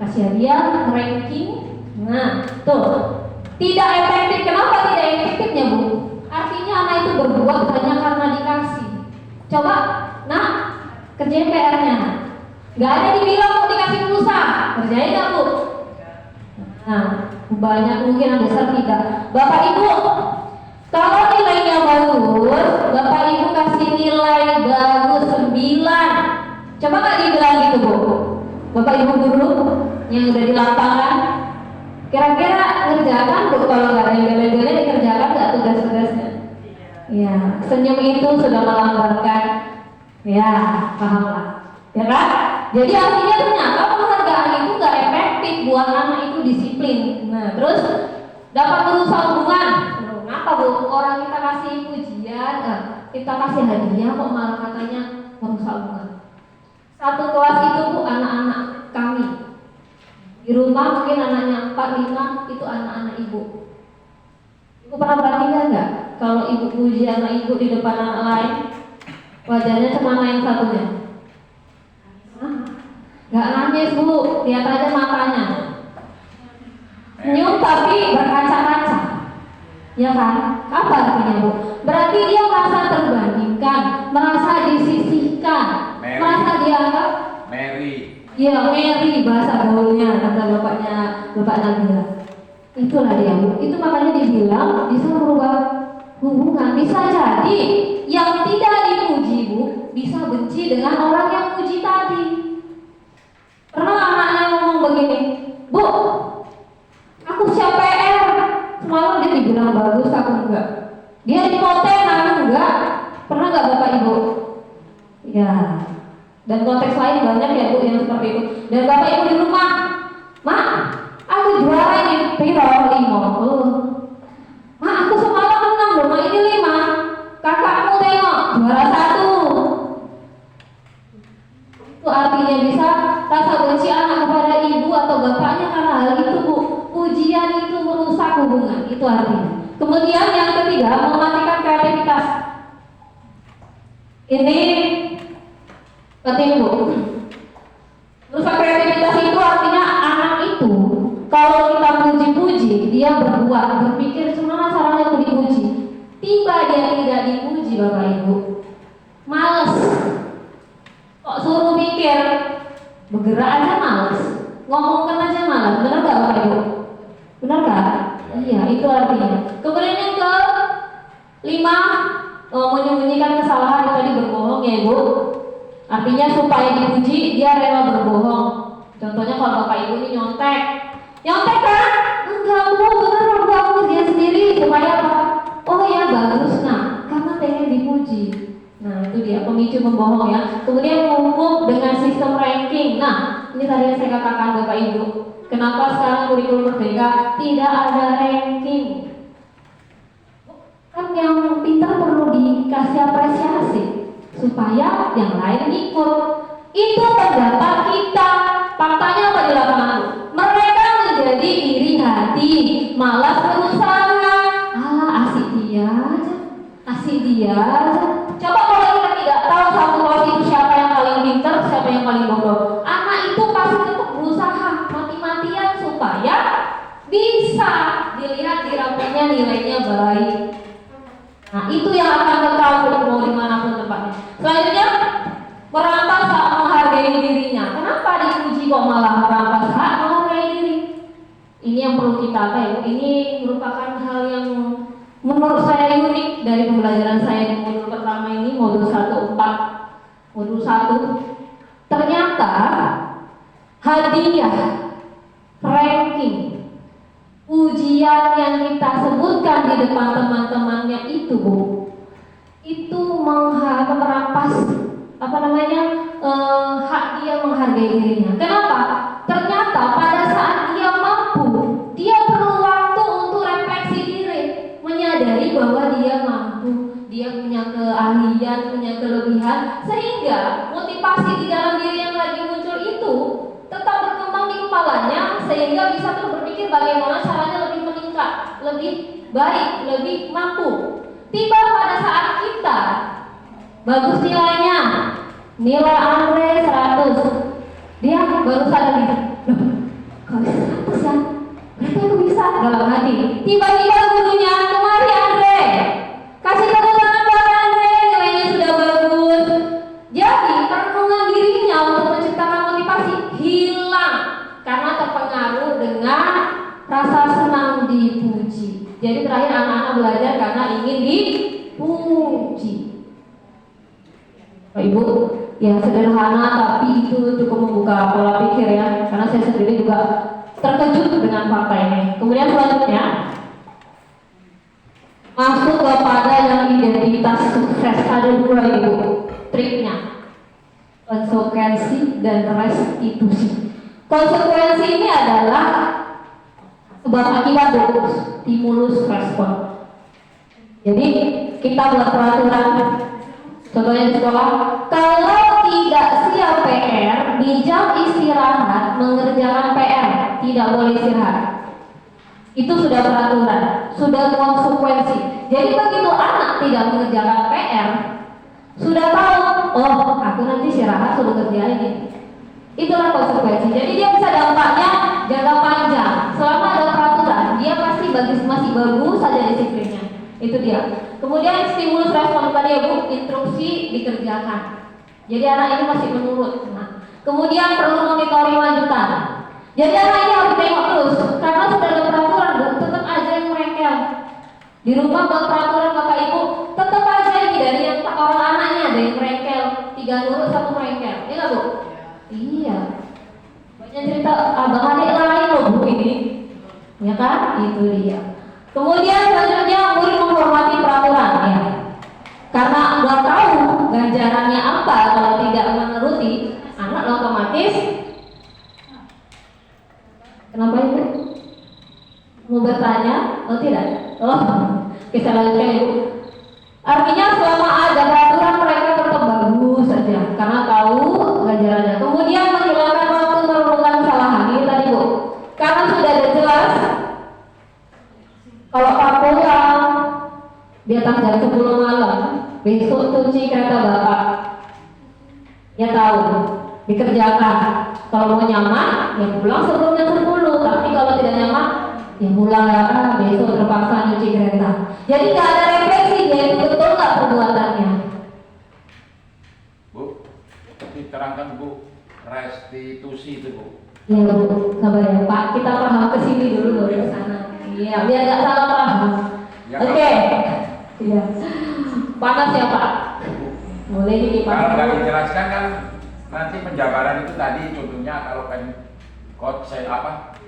S1: kasih hadiah, ranking. Nah, tuh. Tidak efektif. Kenapa tidak efektifnya Bu? Artinya anak itu berbuat hanya karena dikasih. Coba, nah, kerjain PR-nya. Gak ada dibilang mau dikasih pulsa, kerjain gak Bu? Nah, banyak mungkin yang besar tidak. Bapak Ibu, kalau nilainya bagus, Bapak Ibu kasih nilai bagus 9. Coba gak dibilang gitu Bu? Bapak Ibu guru yang udah di lapangan, kira-kira ngerjakan Bu, kalau nggak ada yang bela-bela dikerjakan nggak tugas-tugasnya? Ya, senyum itu sudah melambangkan, ya, pahamlah. ya kan? Jadi artinya ternyata penghargaan itu nggak efektif buat anak itu disiplin. Nah, terus dapat merusak hubungan. Kenapa bu? Orang kita kasih pujian, kita kasih hadiah kok malah katanya merusak hubungan. Satu kelas itu bu anak-anak kami di rumah mungkin anaknya 4, 5 itu anak-anak ibu. Ibu pernah perhatikan nggak kalau ibu puji anak ibu di depan anak lain, wajahnya cemana yang satunya? Nggak nangis bu, lihat aja matanya. Senyum tapi berkaca-kaca, ya kan? Apa artinya bu? Berarti dia merasa terbandingkan, merasa disisihkan, merasa dianggap
S2: Mary.
S1: ya Mary bahasa gaulnya kata bapaknya Bapak Nabila. Itulah dia bu. Itu makanya dibilang bisa merubah hubungan. Bisa jadi yang tidak dipuji bu bisa benci dengan orang yang puji tadi. Pernah anaknya ngomong begini, bu, aku siap PR. Semalam dia dibilang bagus, aku enggak. Dia dimoten, aku enggak. Pernah enggak bapak ibu? Ya. Dan konteks lain banyak ya bu yang seperti itu. Dan bapak ibu di rumah, mak, aku juara ini piro 5. Mak, aku semalam menang loh, mak ini 5. Kakakmu tengok juara 1. Itu artinya bisa rasa benci anak kepada ibu atau bapaknya karena hal itu bu. Pujian itu merusak hubungan, itu artinya. Kemudian yang ketiga, mematikan kreativitas. Ini penting bu. Merusak kreativitas itu artinya anak itu kalau kita puji-puji, dia berbuat, berpikir gimana caranya aku dipuji. Tiba dia tidak dipuji bapak ibu, males. Kok suruh mikir, bergerak aja males, ngomongkan aja males. Benar gak bapak ibu? Benar gak? Iya, itu artinya. Kemudian yang ke-5, menyembunyikan kesalahan tadi, berbohong ya ibu. Artinya supaya dipuji dia rela berbohong. Contohnya kalau bapak ibu ini nyontek kan? Enggak bu, bener bagus dia sendiri supaya apa? Oh ya bagus, nah karena pengen dipuji. Nah itu dia pemicu membohong ya. Kemudian umum dengan sistem ranking. Nah ini tadi yang saya katakan bapak ibu. Kenapa sekarang kurikulum merdeka tidak ada ranking? Kan yang pintar perlu dikasih apresiasi supaya yang lain ikut. Itu pendapat kita. Faktanya apa di lapangan? Mereka menjadi iri hati, malas berusaha. Asik dia aja. Coba kalau kita tidak tahu satu kelas itu siapa yang paling pintar, siapa yang paling bodoh, anak itu pasti tetap berusaha mati-matian supaya bisa dilihat di raportnya nilainya baik. Nah itu yang akan kekal mau dimanapun tempatnya. Selanjutnya merampas hak menghargai dirinya. Kenapa dipuji kok malah merampas hak menghargai diri? Ini yang perlu kita tahu. Ini merupakan hal yang menurut saya unik dari pembelajaran saya di modul pertama ini, modul 1.4. Modul 1 ternyata hadiah, ranking, ujian yang kita sebutkan di depan teman-temannya itu bu, itu merampas hak dia menghargai dirinya. Kenapa? Ternyata pada saat dia mampu, dia perlu waktu untuk refleksi diri, menyadari bahwa dia mampu, dia punya keahlian, punya kelebihan, sehingga motivasi di dalam diri yang lagi muncul itu tetap berkembang di kepalanya, sehingga bisa terus berpikir bagaimana caranya lebih meningkat, lebih baik, lebih mampu. Tiba pada saat kita bagus nilainya, nilai Andre 100, dia baru sadar nih, kalau 100 ya, berarti aku bisa dalam hati. Tiba-tiba gurunya, kemari Andre, kasih tepuk tangan buat Andre, nilainya sudah bagus. Jadi perenungan dirinya untuk menciptakan motivasi hilang karena terpengaruh dengan rasa senang dipuji. Jadi terakhir anak-anak belajar karena ingin dipuji. Pak Ibu, ya sederhana tapi itu cukup membuka pola pikir ya, karena saya sendiri juga terkejut dengan fakta ini. Kemudian selanjutnya masuk kepada yang identitas sukses. Ada 2 Ibu triknya. Konsekuensi dan restitusi. Konsekuensi ini adalah sebab akibat stimulus respon. Jadi kita buat peraturan, contohnya di sekolah, kalau tidak siap PR di jam istirahat mengerjakan PR, tidak boleh istirahat. Itu sudah peraturan, sudah konsekuensi. Jadi begitu anak tidak mengerjakan PR, sudah tahu, oh aku nanti istirahat suruh kerjain ini. Itulah konsekuensi. Jadi dia bisa dampaknya jangka panjang. Selama ada peraturan, dia pasti masih bagus saja disiplinnya. Itu dia. Kemudian stimulus respon tadi ya Bu, instruksi dikerjakan. Jadi anak ini masih menurut. Nah, kemudian perlu monitoring lanjutan. Jadi anak ini harus tengok terus, karena sudah ada peraturan Bu, tetap aja yang merengkel. Di rumah buat peraturan Bapak Ibu, tetap aja ini dari yang orang anaknya ada yang merengkel, 3 nurut 1 merengkel. Iya nggak Bu? Iya. Banyak cerita abang adik lain loh Bu ini. Ya kan? Itu dia. Kemudian selanjutnya murid menghormati peraturan ya. Karena nggak tahu ganjarannya apa kalau tidak menuruti, anak otomatis. Kenapa Ibu? Mau bertanya? Oh tidak? Oh, kita lanjutkan Ibu. Artinya selama ada peraturan mereka tetap bagus saja karena tahu ganjarannya. Kemudian menghilangkan waktu merenungkan kesalahan ini tadi Bu. Karena sudah ada jelas kalau Pak pulang di atas jam 10 malam, besok cuci kereta Bapak. Ya tahu, dikerjakan. Kalau mau nyaman, ya pulang sebelum jam 10. Tapi kalau tidak nyaman, ya pulang ya besok terpaksa nyuci kereta. Jadi nggak ada refleksi, dia itu betul nggak perbuatannya.
S2: Bu, tapi terangkan Bu, restitusi itu Bu.
S1: Iya Bu, sabar ya Pak, kita paham ke sini dulu baru ke sana. Iya, biar nggak salah paham.
S2: Ya,
S1: Oke. Iya. Panas ya Pak. Boleh dikipas.
S2: Kalau nggak dijelaskan kan nanti penjabaran itu tadi contohnya kalau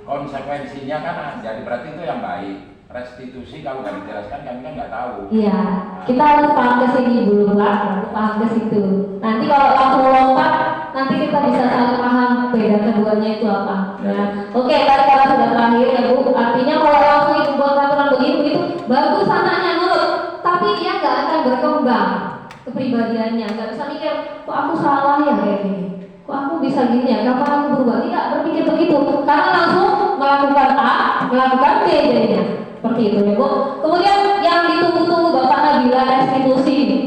S2: konsekuensinya kan jadi berarti itu yang baik. Restitusi kalau nggak dijelaskan kami kan nggak tahu.
S1: Iya, kita harus paham ke sini dulu Pak, baru paham ke situ. Nanti kalau langsung lompat, nanti kita bisa saling paham beda keduanya itu apa. Ya. Oke, tadi kalau sudah terakhir ya Bu, artinya kalau langsung ibu buat peraturan begitu, bagus anaknya nurut, tapi dia nggak akan berkembang kepribadiannya, nggak bisa mikir, kok aku salah ya kayak gini, kok aku bisa gini ya, kapan aku berubah, tidak berpikir begitu, karena langsung melakukan A, melakukan B jadinya, seperti itu ya Bu. Kemudian yang ditunggu-tunggu Bapak Nabila, restitusi ini.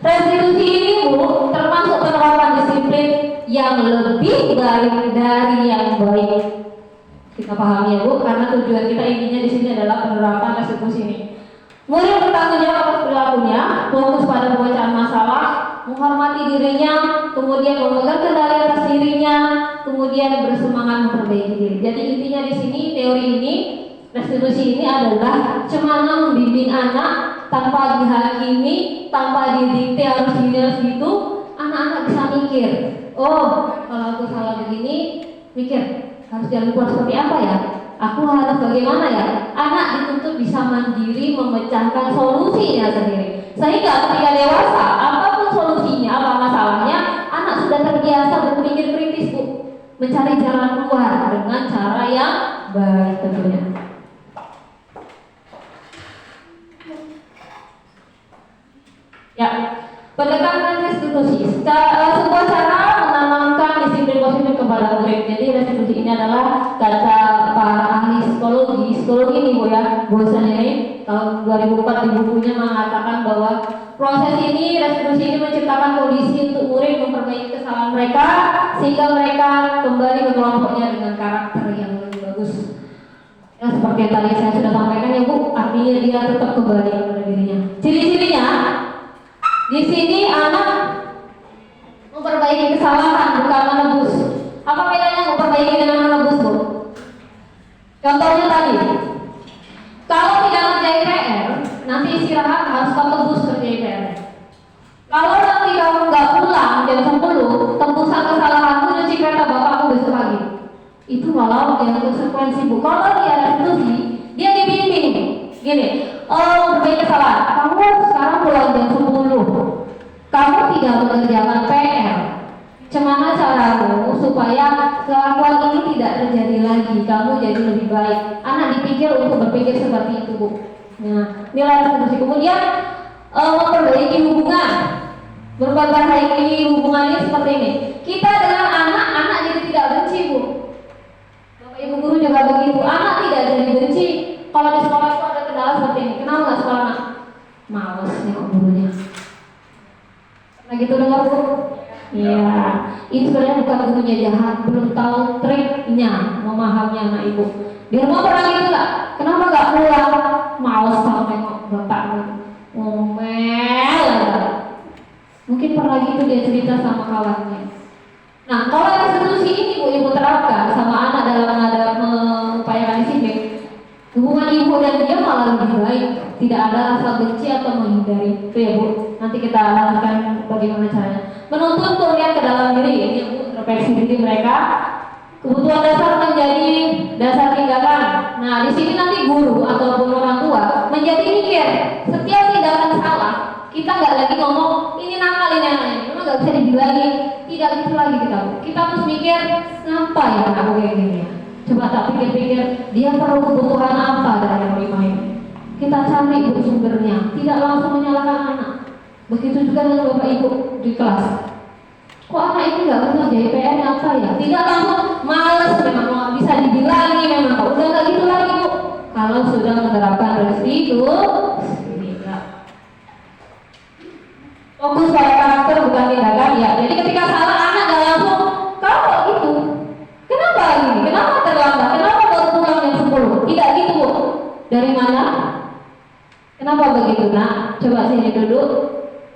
S1: Restitusi ini Bu, termasuk penerapan disiplin yang lebih baik dari yang baik. Kita pahami ya Bu, karena tujuan kita intinya di sini adalah penerapan restitusi ini. Murid bertanggung jawab atas perilakunya, fokus pada pembacaan masalah, menghormati dirinya, kemudian memegang kendali atas dirinya, kemudian bersemangat memperbaiki diri. Jadi intinya di sini teori ini, restitusi ini adalah bagaimana membimbing anak tanpa dihakimi, tanpa didikte harus gini harus gitu, anak-anak bisa mikir. Oh, kalau aku salah begini, mikir harus jalan keluar seperti apa ya? Aku harus bagaimana ya? Anak dituntut bisa mandiri memecahkan solusinya sendiri. Sehingga ketika dewasa, apapun solusinya, apa masalahnya, anak sudah terbiasa berpikir kritis Bu, mencari jalan keluar dengan cara yang baik tentunya. Ya, pendekatan restitusi sebuah cara menanamkan disiplin positif kepada murid. Jadi restitusi ini adalah kata para ahli psikologi ini Bu ya, Bosan ini tahun 2004 di bukunya mengatakan bahwa proses ini, restitusi ini menciptakan kondisi untuk murid memperbaiki kesalahan mereka sehingga mereka kembali ke kelompoknya dengan karakter yang lebih bagus. Ya, seperti yang tadi saya sudah sampaikan ya Bu, artinya dia tetap kembali kepada dirinya. Ciri-cirinya di sini anak memperbaiki kesalahan bukan menebus. Apa bedanya memperbaiki dengan menebus Bu? Contohnya tadi, kalau tidak ngerjain PR, nanti istirahat harus kau tebus kerjain PR. Kalau nanti kamu nggak pulang jam 10, tebusan kesalahanmu nyuci kereta bapakmu besok pagi. Itu malah yang konsekuensi Bu. Kalau dia restitusi, dia dibimbing gini, oh berbagai kesalahan, kamu sekarang pulang jam 10, kamu tidak mengerjakan PR, Gimana caramu supaya kelakuan ini tidak terjadi lagi, kamu jadi lebih baik. Anak dipikir untuk berpikir seperti itu, Bu. Nah, nilai restitusi. Kemudian memperbaiki hubungan. Berbagai hari ini hubungannya seperti ini. Kita dengan anak jadi tidak benci, Bu. Bapak Ibu guru juga begitu. Anak tidak jadi benci. Kalau di sekolah itu ada kendala seperti ini. Kenapa nggak sekolah, Nak? Males nengok gurunya. Pernah gitu dengar, Bu? Iya, itu sebenarnya bukan gurunya jahat, belum tahu triknya memahami anak ibu. Di rumah pernah gitu nggak? Kenapa nggak pulang? Males sama nengok bapak, ngomel aja. Mungkin pernah gitu dia cerita sama kawannya. Nah, kalau restitusi ini Bu Ibu terapkan sama anak dalam mengupayakan disiplin, hubungan ibu dan dia malah lebih baik, tidak ada rasa benci atau menghindari. Itu ya Bu. Nanti kita lanjutkan bagaimana caranya. Menuntun kemudian ke dalam diri, ini introspeksi diri mereka. Kebutuhan dasar menjadi dasar tindakan. Nah, di sini nanti guru ataupun orang tua menjadi mikir setiap tindakan salah. Kita nggak lagi ngomong ini nakal ini anaknya, memang nggak bisa dibilangin. Tidak gitu lagi kita harus mikir ngapa ya aku kayak gini ya. Coba tak pikir-pikir dia perlu kebutuhan apa dari yang lima ini. Kita cari sumbernya, tidak langsung menyalahkan anak. Begitu juga dengan Bapak Ibu di kelas. Kok anak ini nggak ngerjain PR-nya apa ya? Tidak langsung males, memang bisa dibilangi memang. Udah nggak gitu lagi Bu. Kalau sudah menerapkan restitusi, fokus pada karakter bukan tindakan ya. Jadi ketika salah anak nggak langsung kau kok gitu. Kenapa ini? Kenapa terlambat? Kenapa baru pulang jam 10? Tidak gitu Bu. Dari mana? Kenapa begitu Nak? Coba sini duduk.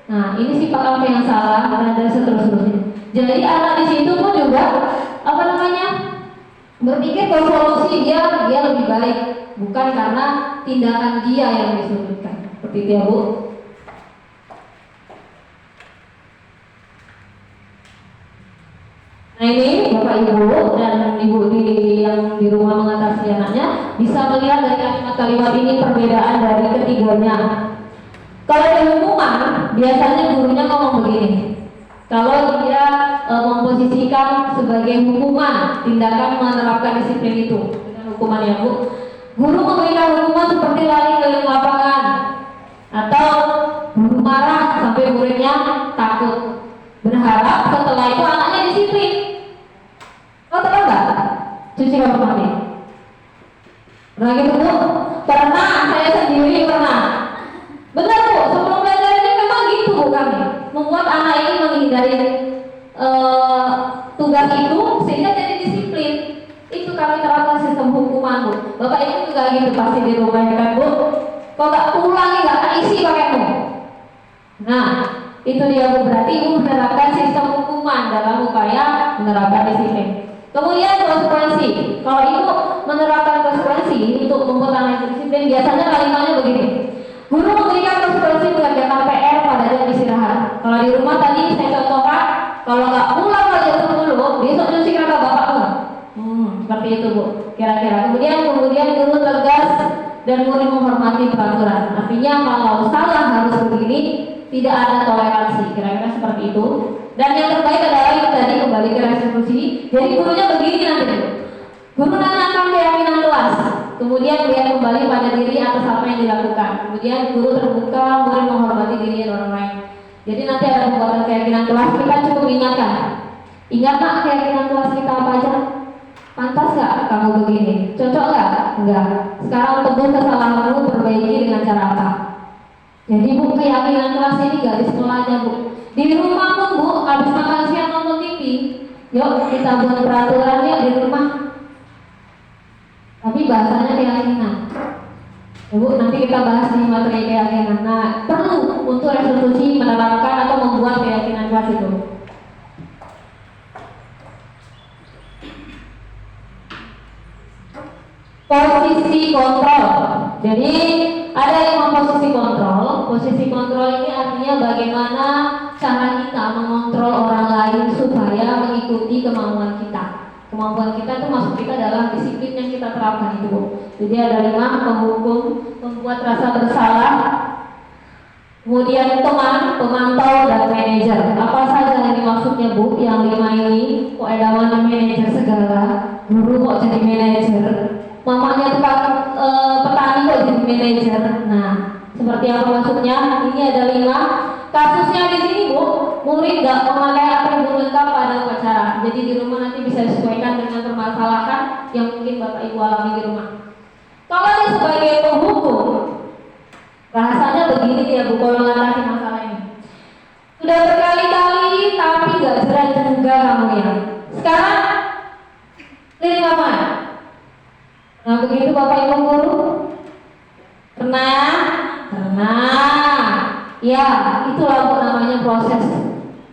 S1: Nah, ini sifat apa yang salah dan seterusnya. Jadi anak di situ pun juga berpikir bahwa solusi dia lebih baik, bukan karena tindakan dia yang disudutkan. Seperti itu ya Bu. Nah ini Bapak Ibu dan Ibu yang di rumah mengatasi anaknya bisa melihat dari kalimat-kalimat ini perbedaan dari ketiganya. Kalau di hukuman biasanya gurunya ngomong begini. Kalau dia memposisikan sebagai hukuman tindakan menerapkan disiplin itu dengan hukuman ya Bu, guru memberikan hukuman seperti lari keliling lapangan atau guru marah sampai muridnya takut, berharap setelah itu anaknya disiplin. Oh tahu nggak? Cuci kamar mandi. Pernah gitu Bu? Pernah, saya sendiri pernah. Benar Bu, sebelum belajar ini memang gitu Bu kami, membuat anak ini menghindari tugas itu sehingga jadi disiplin. Itu kami terapkan sistem hukuman Bu. Bapak Ibu juga gitu pasti di rumah ya kan Bu. Kok nggak pulang nggak terisi pakaimu. Nah itu dia Bu, berarti Ibu menerapkan sistem hukuman dalam upaya menerapkan disiplin. Kemudian konsekuensi. Kalau Ibu menerapkan konsekuensi untuk membuat anak disiplin, biasanya kalimatnya begini. Guru memberikan konsekuensi mengerjakan PR pada jam istirahat. Kalau di rumah tadi saya contohkan, kalau nggak pulang pada jam 10, besok cuci kata bapakmu. Seperti itu Bu, kira-kira. Kemudian guru tegas dan murid menghormati peraturan. Artinya kalau salah harus begini, tidak ada toleransi. Kira-kira seperti itu. Dan yang terbaik adalah itu tadi kembali ke restitusi. Jadi gurunya begini nanti. Guru nanyakan keyakinan kelas. Kemudian dia kembali pada diri atas apa yang dilakukan. Kemudian guru terbuka, murid menghormati diri dan orang lain. Jadi nanti ada pembuatan keyakinan kelas, kita cukup ingatkan. Ingat Nak keyakinan kelas kita apa aja? Pantas nggak kamu begini? Cocok nggak? Enggak. Sekarang tebus kesalahanmu, perbaiki dengan cara apa? Jadi Bu, keyakinan kelas ini nggak di sekolahnya Bu. Di rumah pun Bu, habis makan siang nonton TV. Yuk kita buat peraturan ya di rumah. Tapi bahasanya keyakinan. Ya Bu, nanti kita bahas di materi keyakinan. Nah, perlu untuk restitusi menerapkan atau membuat keyakinan kelas itu. Posisi kontrol. Jadi ada 5 posisi kontrol. Posisi kontrol ini artinya bagaimana cara kita mengontrol orang lain supaya mengikuti kemauan kita. Kemampuan kita itu masuk kita dalam disiplin yang kita terapkan itu. Jadi ada 5: penghukum, membuat rasa bersalah, kemudian teman, pemantau, dan manajer. Apa saja tadi maksudnya Bu, yang 5 ini kok edawan manajer segala, guru kok jadi manajer, mamanya tukang petani kok jadi manajer. Nah, seperti apa maksudnya? Ini ada 5 kasusnya di sini Bu. Murid nggak memakai atribut lengkap pada upacara. Jadi di rumah nanti bisa disesuaikan dengan permasalahan yang mungkin Bapak Ibu alami di rumah. Kalau dia sebagai penghukum, rasanya begini ya Bu, kalau mengatasi masalah ini. Sudah berkali-kali tapi nggak jelas juga kamu ya. Sekarang keliling apa? Nah begitu Bapak Ibu guru, pernah? Ya, itulah Bu namanya proses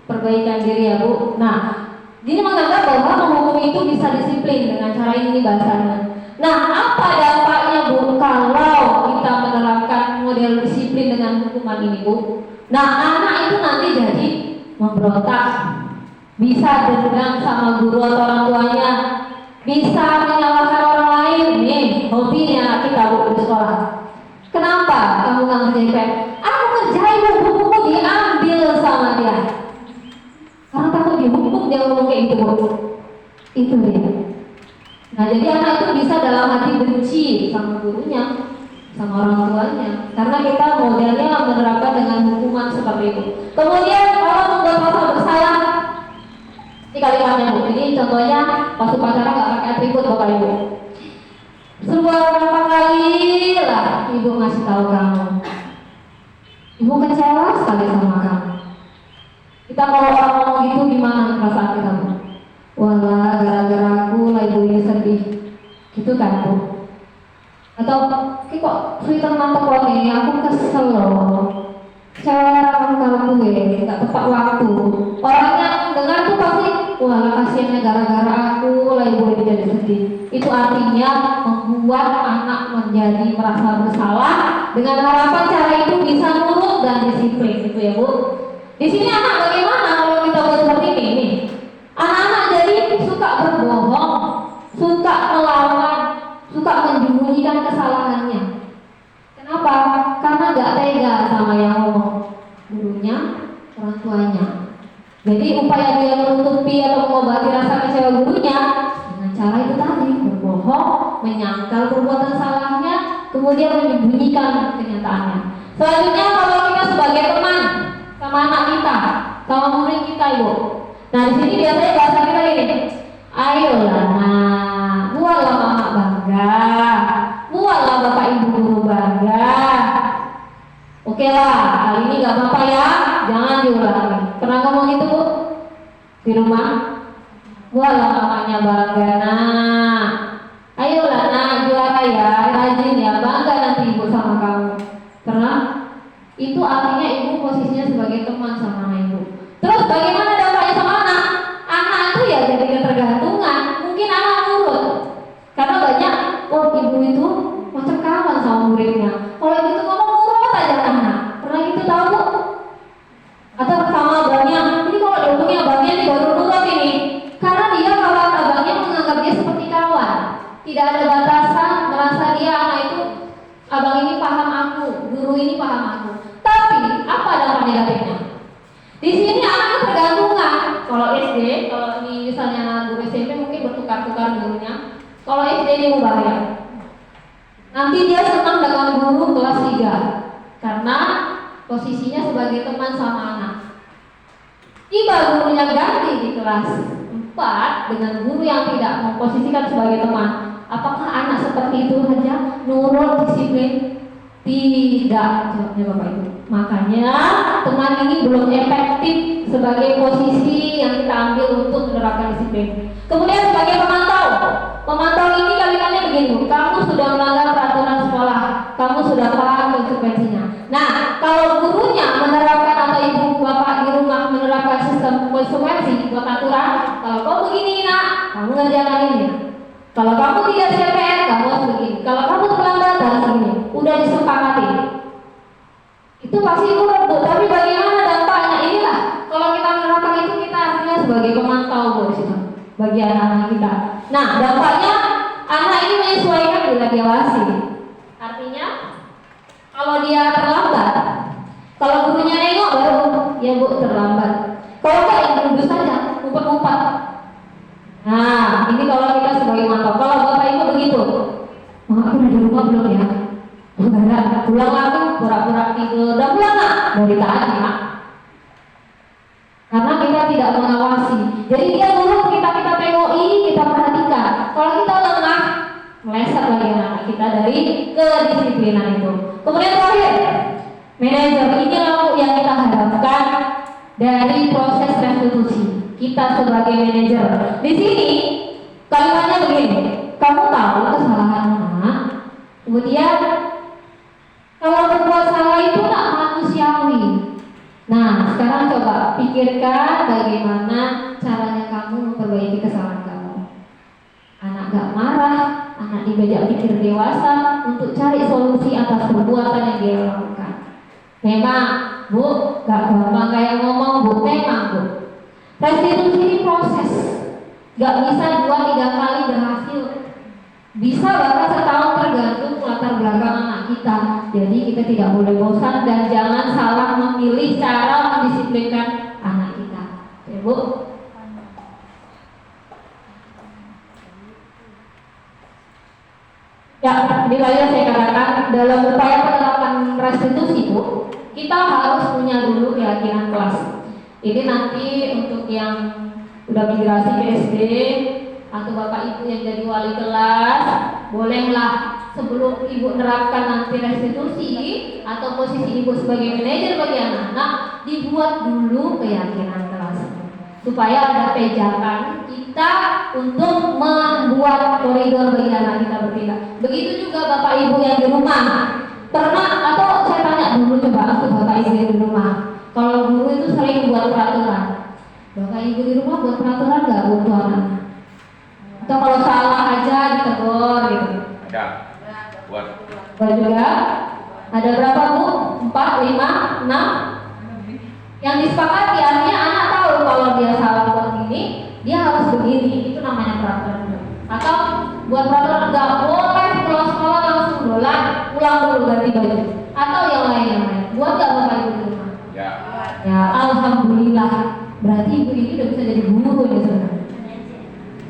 S1: perbaikan diri ya Bu. Nah, ini menganggap bahwa menghukum itu bisa disiplin dengan cara ini bahasanya. Nah, apa dampaknya Bu kalau kita menerapkan model disiplin dengan hukuman ini Bu? Nah, anak itu nanti jadi memberontak, bisa dendam sama guru atau orang tuanya, bisa menyalahkan orang lain. Nih, hobi anak kita Bu di sekolah. Kenapa kamu nggak ngerjain PR? Aku ngerjain buku diambil sama dia. Karena takut dihukum dia ngomong kayak gitu Bu. Itu dia. Nah jadi anak itu bisa dalam hati benci sama gurunya, sama orang tuanya. Karena kita modelnya menerapkan dengan hukuman seperti itu. Kemudian kalau membuat pasal bersalah, ini kalimatnya Bu. Ini contohnya pas upacara nggak pakai atribut Bapak Ibu. Berapa kali lah Ibu ngasih tahu kamu, Ibu kecewa sekali sama kamu. Kita kalau orang ngomong gitu gimana perasaan kita Bu? Walah gara-gara aku lah Ibu ini sedih, gitu kan Bu? Atau kok Twitter mantep loh nih, aku kesel loh. Cara kamu nggak tepat waktu. Orangnya dengar tuh pasti, wah kasihannya gara-gara aku lah Ibu ini jadi sedih. Itu artinya membuat anak menjadi merasa bersalah dengan harapan cara itu bisa nurut dan disiplin, gitu ya Bu. Di sini anak bagaimana kalau kita buat seperti ini? Nih, anak-anak jadi suka berbohong, suka melawan, suka menyembunyikan kesalahannya. Kenapa? Karena nggak tega sama yang ngomong, gurunya, orang tuanya. Jadi upaya dia menutupi atau mengobati rasa kecewa gurunya dengan cara itu tadi, berbohong, menyangkal perbuatan salahnya, kemudian menyembunyikan kenyataannya. Selanjutnya kalau kita sebagai teman sama anak kita, sama murid kita Ibu. Nah di sini biasanya bahasa kita ini, ayolah nah, buatlah mama bangga, buatlah bapak ibu guru bangga. Oke lah, kali ini gak apa-apa ya, jangan diulangi. Pernah ngomong itu Bu? Di rumah? Buatlah mamanya bangga nah. Ayolah nah, juara ya, rajin ya, bangga nanti ibu sama kamu. Pernah? Itu artinya ibu posisinya sebagai teman sama anak ibu. Terus bagaimana dampaknya sama anak? Anak itu ya jadi ketergantungan. Mungkin anak nurut. Karena banyak, oh ibu itu macam kawan sama muridnya. Kalau gitu ngomong nurut aja anak. Pernah gitu tahu Bu? Atau sama abangnya, ini kalau dihubungi abangnya ini baru nurut ini. Karena dia kawan abangnya menganggap dia seperti kawan. Tidak ada batasan, merasa dia anak itu, abang ini paham aku, guru ini paham aku. Tapi apa dampak negatifnya? Di sini anak tergantungan. Kalau SD, kalau ini misalnya guru SMP mungkin bertukar-tukar gurunya. Kalau SD ini bahaya. Nanti dia senang dengan guru kelas 3 karena posisinya sebagai teman sama anak. Tiba gurunya ganti di kelas 4 dengan guru yang tidak memposisikan sebagai teman. Apakah anak seperti itu saja nurut disiplin? Tidak, jawabnya Bapak Ibu. Makanya teman ini belum efektif sebagai posisi yang kita ambil untuk menerapkan disiplin. Kemudian sebagai pemantau, pemantau ini kalimatnya begini, kamu sudah melanggar peraturan sekolah, kamu sudah paham konsekuensinya. Nah, kalau gurunya menerapkan atau ibu bapak di rumah menerapkan sistem konsekuensi buat aturan, kalau kau begini nak, kamu ngerjakan ini. Kalau kamu tidak siap PR, kamu harus begini. Kalau kamu terlambat, harus begini. Udah disepakati. Itu pasti nurut Bu. Tapi bagaimana dampaknya? Inilah kalau kita menerapkan itu kita artinya sebagai pemantau Bu di situ bagi anak-anak kita. Nah, dampaknya anak ini menyesuaikan bila dia wasi. Artinya kalau dia terlambat, kalau gurunya nengok baru ya Bu terlambat. Kalau nggak yang sebagai mantap. Kalau Bapak Ibu begitu, aku udah di rumah belum ya? Enggak, pulang lagi, pura-pura tidur, udah pulang nggak? Dari tadi, Mak. Karena kita tidak mengawasi. Jadi dia dulu kita tengok, kita perhatikan. Kalau kita lengah, meleset lagi anak kita dari kedisiplinan itu. Kemudian terakhir, manajer, ini loh yang kita harapkan dari proses restitusi kita sebagai manajer. Di sini kalimatnya begini, kamu tahu kesalahan anak, kemudian kalau berbuat salah itu tak manusiawi. Nah, sekarang coba pikirkan bagaimana caranya kamu memperbaiki kesalahan kamu. Anak gak marah, anak diajak pikir dewasa untuk cari solusi atas perbuatan yang dia lakukan. Memang, Bu, gak gampang kayak ngomong, Bu, memang, Bu. Restitusi ini proses, gak bisa 2-3 kali berhasil. Bisa bahkan setahun tergantung latar belakang anak kita. Jadi kita tidak boleh bosan dan jangan salah memilih cara mendisiplinkan anak kita. Ya, Bu. Ya, di layar saya katakan dalam upaya penerapan restitusi Bu, kita harus punya dulu keyakinan kelas. Ini nanti untuk yang udah migrasi ke SD atau Bapak Ibu yang jadi wali kelas, bolehlah sebelum Ibu nerapkan nanti restitusi atau posisi Ibu sebagai manajer bagi anak-anak, dibuat dulu keyakinan kelas supaya ada pejakan kita untuk membuat koridor bagi anak kita bertindak. Begitu juga Bapak Ibu yang di rumah pernah, atau saya tanya dulu coba untuk Bapak Ibu yang di rumah, kalau guru itu sering buat peraturan, Bapak Ibu di rumah buat peraturan nggak untuk anak? Atau kalau salah aja ditegur gitu?
S2: Ada. Buat
S1: juga. Ada berapa Bu? 4, 5, 6? Yang disepakati artinya anak tahu kalau dia salah buat gini, dia harus begini. Itu namanya peraturan. Atau buat peraturan nggak boleh pulang sekolah langsung dolan, pulang dulu ganti baju. Atau yang lain. Buat nggak Bapak Ibu di rumah?
S2: ya.
S1: Ya, alhamdulillah. Berarti Ibu ini udah bisa jadi guru ya sebenarnya.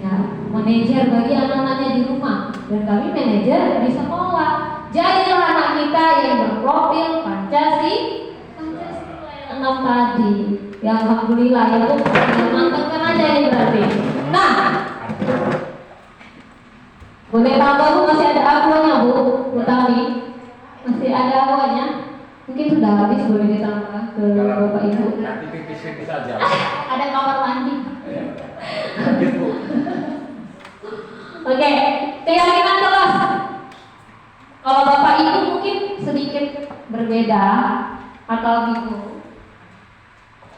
S1: Ya, manajer bagi anak-anaknya di rumah, dan kami manajer di sekolah. Jadilah anak kita yang berprofil Pancasila yang 6 tadi. Ya alhamdulillah ya Bu, mantapkan aja ini berarti. Nah, boleh tambah Bu, masih ada akuanya Bu, Bu Tami, masih ada akuanya. Mungkin sudah habis, boleh ditambah ke Bapak Ibu.
S2: Nanti pipis-pipis aja.
S1: Ada kamar mandi.
S2: Lanjut Bu.
S1: Oke, keyakinan kelas. Kalau Bapak Ibu mungkin sedikit berbeda atau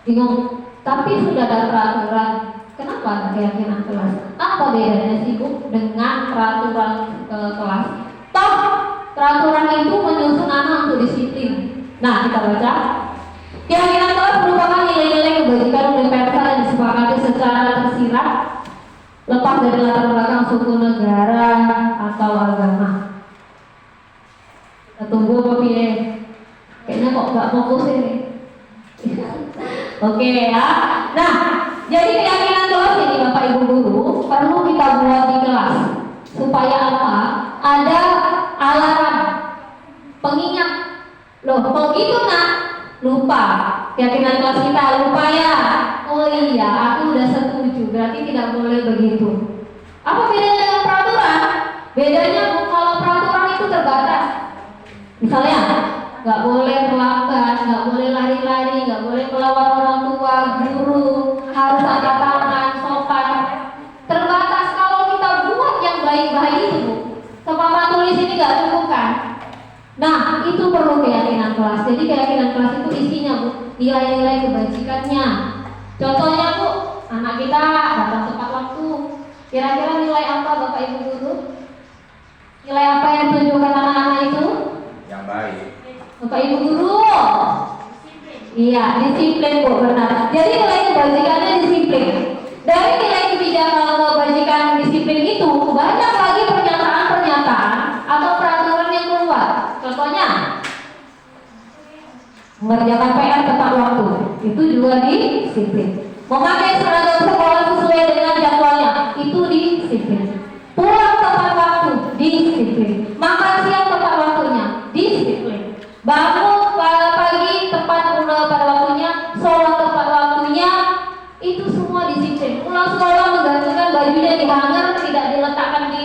S1: bingung, tapi sudah ada peraturan. Kenapa ada keyakinan kelas? Apa bedanya sih Bu dengan peraturan kelas? Toh peraturan itu menyusun anak untuk disiplin. Nah, kita baca. Keyakinan kelas merupakan nilai-nilai kebajikan universal yang disepakati secara tersirat, lepas dari latar belakang suku, negara, atau agama. Kita tunggu Bapak ya. Kayaknya kok nggak fokus ini. Oke ya. Nah, jadi keyakinan kelas ini Bapak Ibu guru perlu kita buat di kelas supaya apa? Ada alarm pengingat. Loh, begitu nak lupa keyakinan kelas kita, lupa ya. Oh iya, aku udah setuju. Berarti tidak boleh begitu. Apa bedanya dengan peraturan? Bedanya kalau peraturan itu terbatas. Misalnya, nggak boleh terlambat, nggak boleh lari-lari, nggak boleh melawan orang tua, guru, harus angkat tangan, sopan. Terbatas. Kalau kita buat yang baik-baik itu, kemampuan tulis ini nggak cukup kan? Nah, itu perlu keyakinan kelas. Jadi keyakinan kelas itu isinya Bu, nilai-nilai kebajikannya. Contohnya Bu, anak kita datang tepat waktu. Kira-kira nilai apa Bapak Ibu guru? Nilai apa yang ditunjukkan anak-anak itu?
S2: Yang baik.
S1: Bapak Ibu guru? Iya, disiplin Bu, benar. Jadi nilai kebajikannya disiplin. Dari nilai kebijakan kebajikan disiplin itu banyak lagi pernyataan-pernyataan atau peraturan yang keluar. Contohnya, mengerjakan PR tepat waktu, itu juga disiplin. Memakai seragam sekolah sesuai dengan jadwalnya, itu disiplin. disiplin. Makan siang tepat waktunya, disiplin. Bangun pagi tepat pada waktunya, sholat tepat waktunya, itu semua disiplin. Pulang sekolah menggantungkan bajunya di hanger, tidak diletakkan di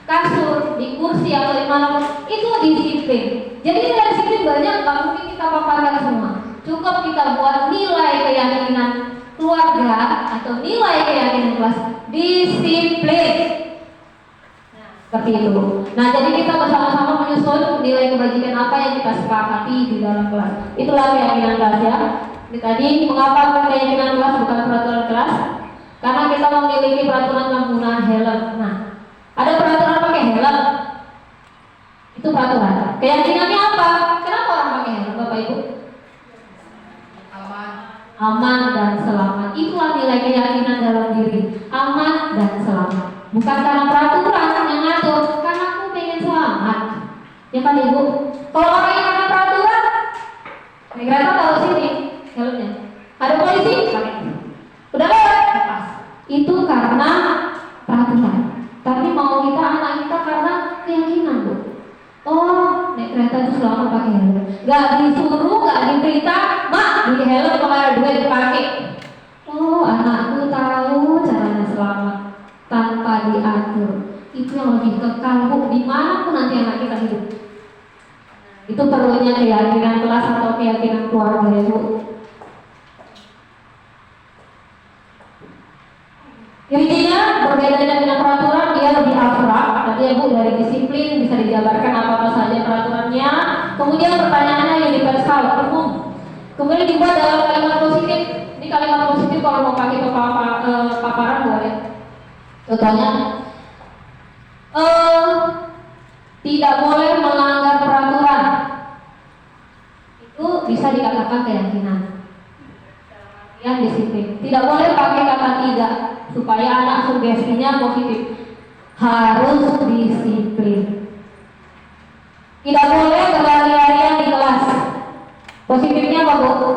S1: kasur, di kursi atau di mana, itu disiplin. Jadi nilai disiplin banyak, nggak mungkin kita paparkan semua. Cukup kita buat nilai keyakinan keluarga atau nilai keyakinan kelas, disiplin. Seperti itu. Nah, jadi kita bersama-sama menyusun nilai kebajikan apa yang kita sepakati di dalam kelas. Itulah keyakinan kelas ya. Ini tadi mengapa keyakinan kelas bukan peraturan kelas? Karena kita memiliki peraturan tentang penggunaan helm. Nah, ada peraturan pakai helm. Itu peraturan. Keyakinannya apa? Kenapa orang pakai helm, Bapak Ibu? Aman dan selamat. Itulah nilai keyakinan dalam diri. Aman dan selamat. Bukan karena peraturan yang ngatur, karena aku pengen selamat. Ya kan Ibu? Kalau orang yang karena peraturan, naik kereta taruh sini helmnya. Ada polisi, pakai. Udah lewat, lepas. Itu karena peraturan. Tapi mau kita anak kita karena keyakinan, Bu. Oh, naik kereta itu selamat pakai helm. Gak disuruh, gak diperintah, mak di helm kalau ada duit dipakai. Oh, anakku tahu caranya selamat tanpa diatur. Itu yang lebih kekal, Bu, dimanapun nanti anak kita hidup. Itu perlunya keyakinan kelas atau keyakinan keluarga ya, Bu. Intinya berbeda dengan peraturan, dia lebih abstrak. Tadi ya Bu, dari disiplin bisa dijabarkan apa-apa saja peraturannya. Kemudian pertanyaannya universal, umum. Kemudian dibuat dalam kalimat positif. Ini kalimat positif kalau mau pakai ke paparan boleh. Contohnya, tidak boleh melanggar peraturan. Itu bisa dikatakan keyakinan. Yang disiplin. Tidak boleh pakai kata tidak supaya anak sugestinya positif. Harus disiplin. Tidak boleh berlari-larian di kelas. Positifnya apa, Bu?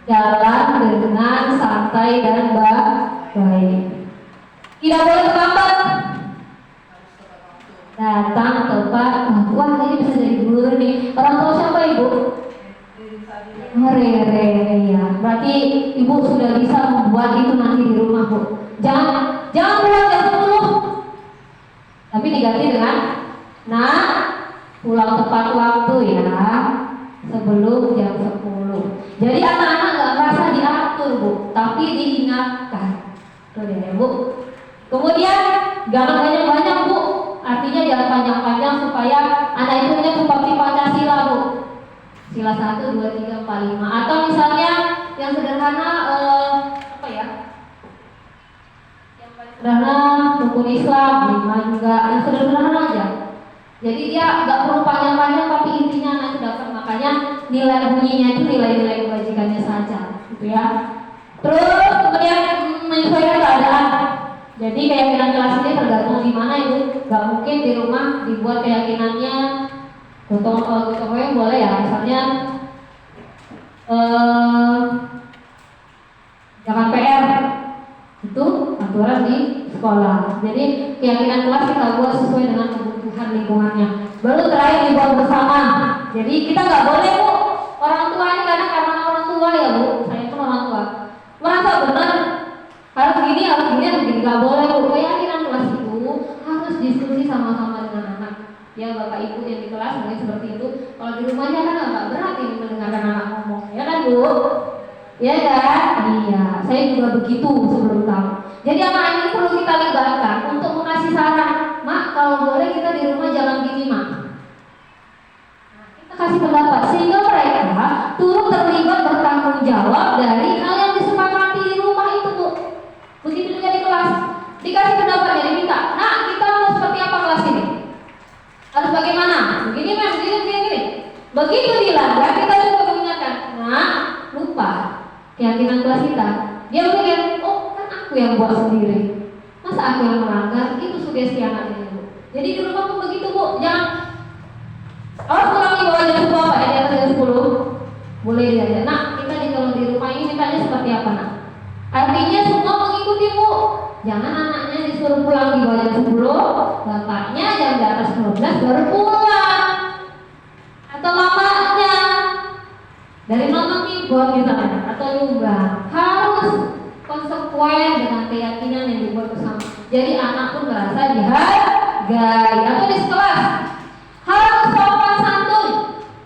S1: Jalan dengan santai dan baik. Tidak boleh terlambat. Datang tepat. Wah, ini bisa jadi guru nih. Orang tua siapa, Ibu? Rere ya. Berarti Ibu sudah bisa membuat itu nanti di rumah, Bu. Jangan pulang jam 10. Tapi diganti dengan pulang tepat waktu ya. Sebelum jam 10. Jadi anak-anak nggak merasa diatur, Bu, tapi diingatkan. Tuh ya, Bu. Kemudian jangan banyak-banyak, Bu. Artinya jangan panjang-panjang supaya anak itu ingat seperti Pancasila, Bu. Sila 1, 2, 3, 4, 5. Atau misalnya yang sederhana apa ya? Yang paling sederhana rukun Islam, 5 juga. Yang sederhana aja. Jadi dia nggak perlu panjang-panjang, tapi intinya anak itu dapat. Makanya nilai bunyinya itu nilai-nilai kebajikannya saja, gitu ya. Terus kemudian menyesuaikan keadaan. Jadi keyakinan kelas ini tergantung di mana, Ibu. Gak mungkin di rumah dibuat keyakinannya gotong royong boleh ya. Misalnya jangan PR, itu aturan di sekolah. Jadi keyakinan kelas kita buat sesuai dengan kebutuhan lingkungannya. Baru terakhir dibuat bersama. Jadi kita nggak boleh, Bu, orang tua ini karena orang tua ya, Bu. Saya pun orang tua merasa benar harus gini, nggak boleh, Bu. Keyakinan kelas itu harus diskusi sama-sama dengan anak. Ya Bapak Ibu yang di kelas mungkin seperti itu. Kalau di rumahnya kan agak berat ini mendengarkan anak ngomong, ya kan, Bu? Ya kan? Iya, saya juga begitu sebelum tahu. Jadi anak ini perlu kita libatkan untuk mengasih saran. Mak, kalau boleh kita di rumah jangan gini, Mak. Nah, kita kasih pendapat sehingga mereka turut terlibat bertanggung jawab dari hal yang disepakati di rumah itu, Bu. Begitu juga di kelas, dikasih pendapat, jadi minta. Nah, kita mau seperti apa kelas ini? Harus bagaimana? Begini, Mas, begini. Begitu dilanggar, kita juga mengingatkan. Nah, lupa keyakinan kelas kita. Dia berpikir, oh kan aku yang buat sendiri. Masa aku yang melanggar? Itu sugesti anak ini, Bu. Jadi di rumah pun begitu, Bu. Jangan awas pulang di bawah jam 10, Pak, di atas jam 10. Boleh dia. Nah, kita kalau di rumah ini mintanya seperti apa, Nak? Artinya semua mengikuti, Bu. Jangan anaknya disuruh disuruh pulang di bawah jam 10, bapaknya jam di atas 12 baru pulang. Atau mamanya dari nonton keyboard misalnya, atau nyumbang, harus konsekuen dengan keyakinan yang dibuat bersama. Jadi anak pun merasa dihargai. Atau di sekolah harus sopan santun.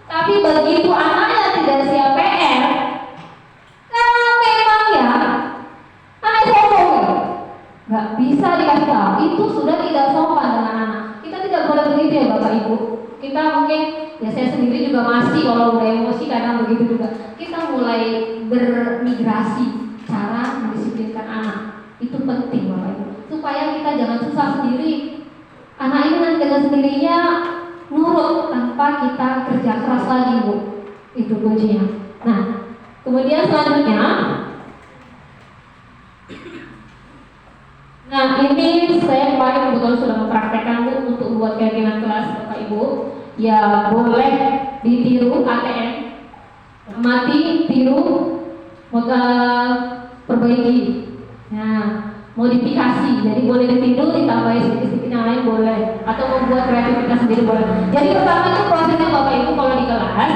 S1: Tapi begitu anaknya tidak siap PR, karena memang ya anak sombong, nggak bisa dikasih tahu. Itu sudah tidak sopan dengan anak. Kita tidak boleh begitu ya Bapak Ibu. Kita mungkin, ya saya sendiri juga masih kalau udah emosi kadang begitu juga. Kita mulai bermigrasi cara mendisiplinkan anak. Itu penting Bapak Ibu, supaya kita jangan susah sendiri. Anak ini nanti dengan sendirinya nurut tanpa kita kerja keras lagi Bu. Itu kuncinya. Nah, kemudian selanjutnya, nah ini saya kemarin kebetulan sudah mempraktekkan Bu untuk buat keyakinan kelas Bapak Ibu. Ya boleh ditiru ATM, mati, tiru, maka perbaiki. Nah, modifikasi, jadi boleh ditiru ditambahin sedikit-sedikit yang lain boleh, atau membuat kreativitas sendiri boleh. Jadi pertama itu prosesnya Bapak Ibu kalau di kelas,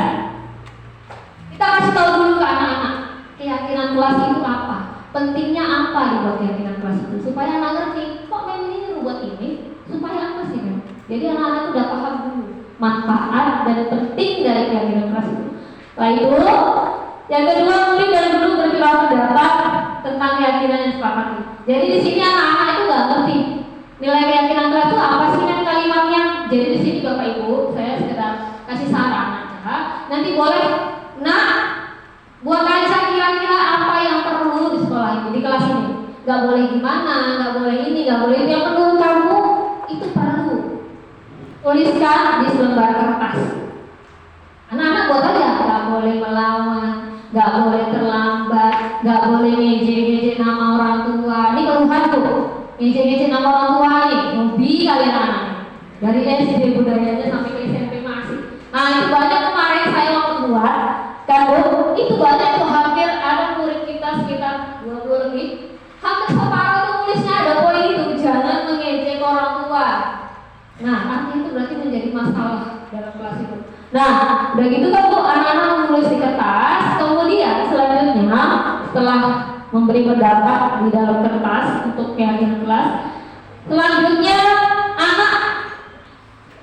S1: kita kasih tahu dulu ke anak-anak keyakinan kelas itu apa, pentingnya apa dibuat keyakinan kelas itu, supaya anak ngerti kok memang ini buat ini, supaya apa sih kan? Jadi anak-anak itu udah paham dulu manfaat dan penting dari keyakinan kelas itu. Setelah itu, yang kedua murid dan guru berpikiran pendapat tentang keyakinan yang sepakati. Jadi di sini anak-anak itu nggak ngerti nilai keyakinan kelas itu apa sih kan kalimatnya. Jadi di sini Bapak Ibu saya sekedar kasih saran aja. Nanti boleh, nah buat aja kira-kira apa yang perlu di sekolah ini, di kelas ini. Nggak boleh gimana, nggak boleh ini, nggak boleh itu. Yang perlu kamu itu perlu tuliskan di selembar kertas. Anak-anak buat aja, nggak boleh melawan, nggak boleh terlambat, nggak boleh ngejek-ngejek nama orang tua. Ini keluhan tuh, ngejek-ngejek nama orang tua nih, hobi kalian anak. Dari SD budayanya sampai ke SMP masih. Nah itu banyak kemarin saya waktu buat, kan Bu, itu banyak tuh hampir ada murid kita sekitar 20 lebih. Hampir separuh itu tulisnya ada poin itu, jangan mengejek orang tua. Nah, artinya itu berarti menjadi masalah dalam kelas itu. Nah, udah gitu kan Bu, anak-anak menulis di kertas. Kemudian selanjutnya setelah memberi pendapat di dalam kertas untuk keyakinan kelas, selanjutnya anak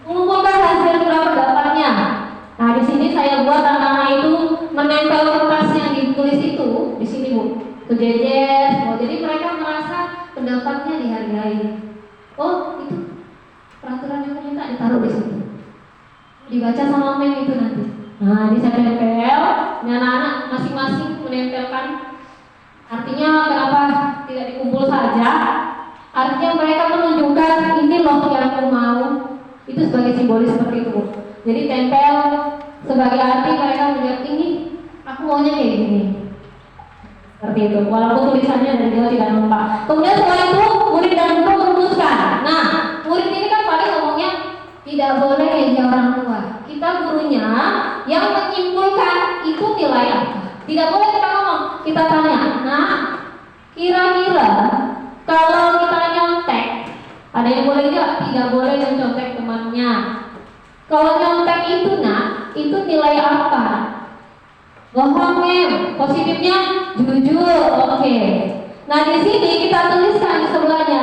S1: mengumpulkan hasil pendapatnya. Nah, di sini saya buat anak-anak itu menempel kertas yang ditulis itu di sini Bu, kejejer. Jadi mereka merasa pendapatnya dihargai. Oh, itu peraturan yang minta ditaruh di situ, dibaca sama mem itu nanti. Nah, ini saya tempel, anak-anak masing-masing menempelkan. Artinya kenapa tidak dikumpul saja? Artinya mereka menunjukkan ini loh yang aku mau. Itu sebagai simbolis seperti itu. Jadi tempel sebagai arti mereka melihat ini aku maunya kayak gini. Seperti itu. Walaupun tulisannya dari jauh tidak nampak. Kemudian setelah itu murid dan guru merumuskan. Nah, murid ini kan paling ngomongnya tidak boleh ya orang tua. Kita gurunya yang menyimpulkan itu nilai apa. Tidak boleh kita ngomong. Kita tanya, nah kira-kira kalau kita nyontek, ada yang boleh nggak? Tidak boleh mencontek temannya. Kalau nyontek itu nak, itu nilai apa? Bohongnya, positifnya jujur, oke. Nah di sini kita tuliskan di sebelahnya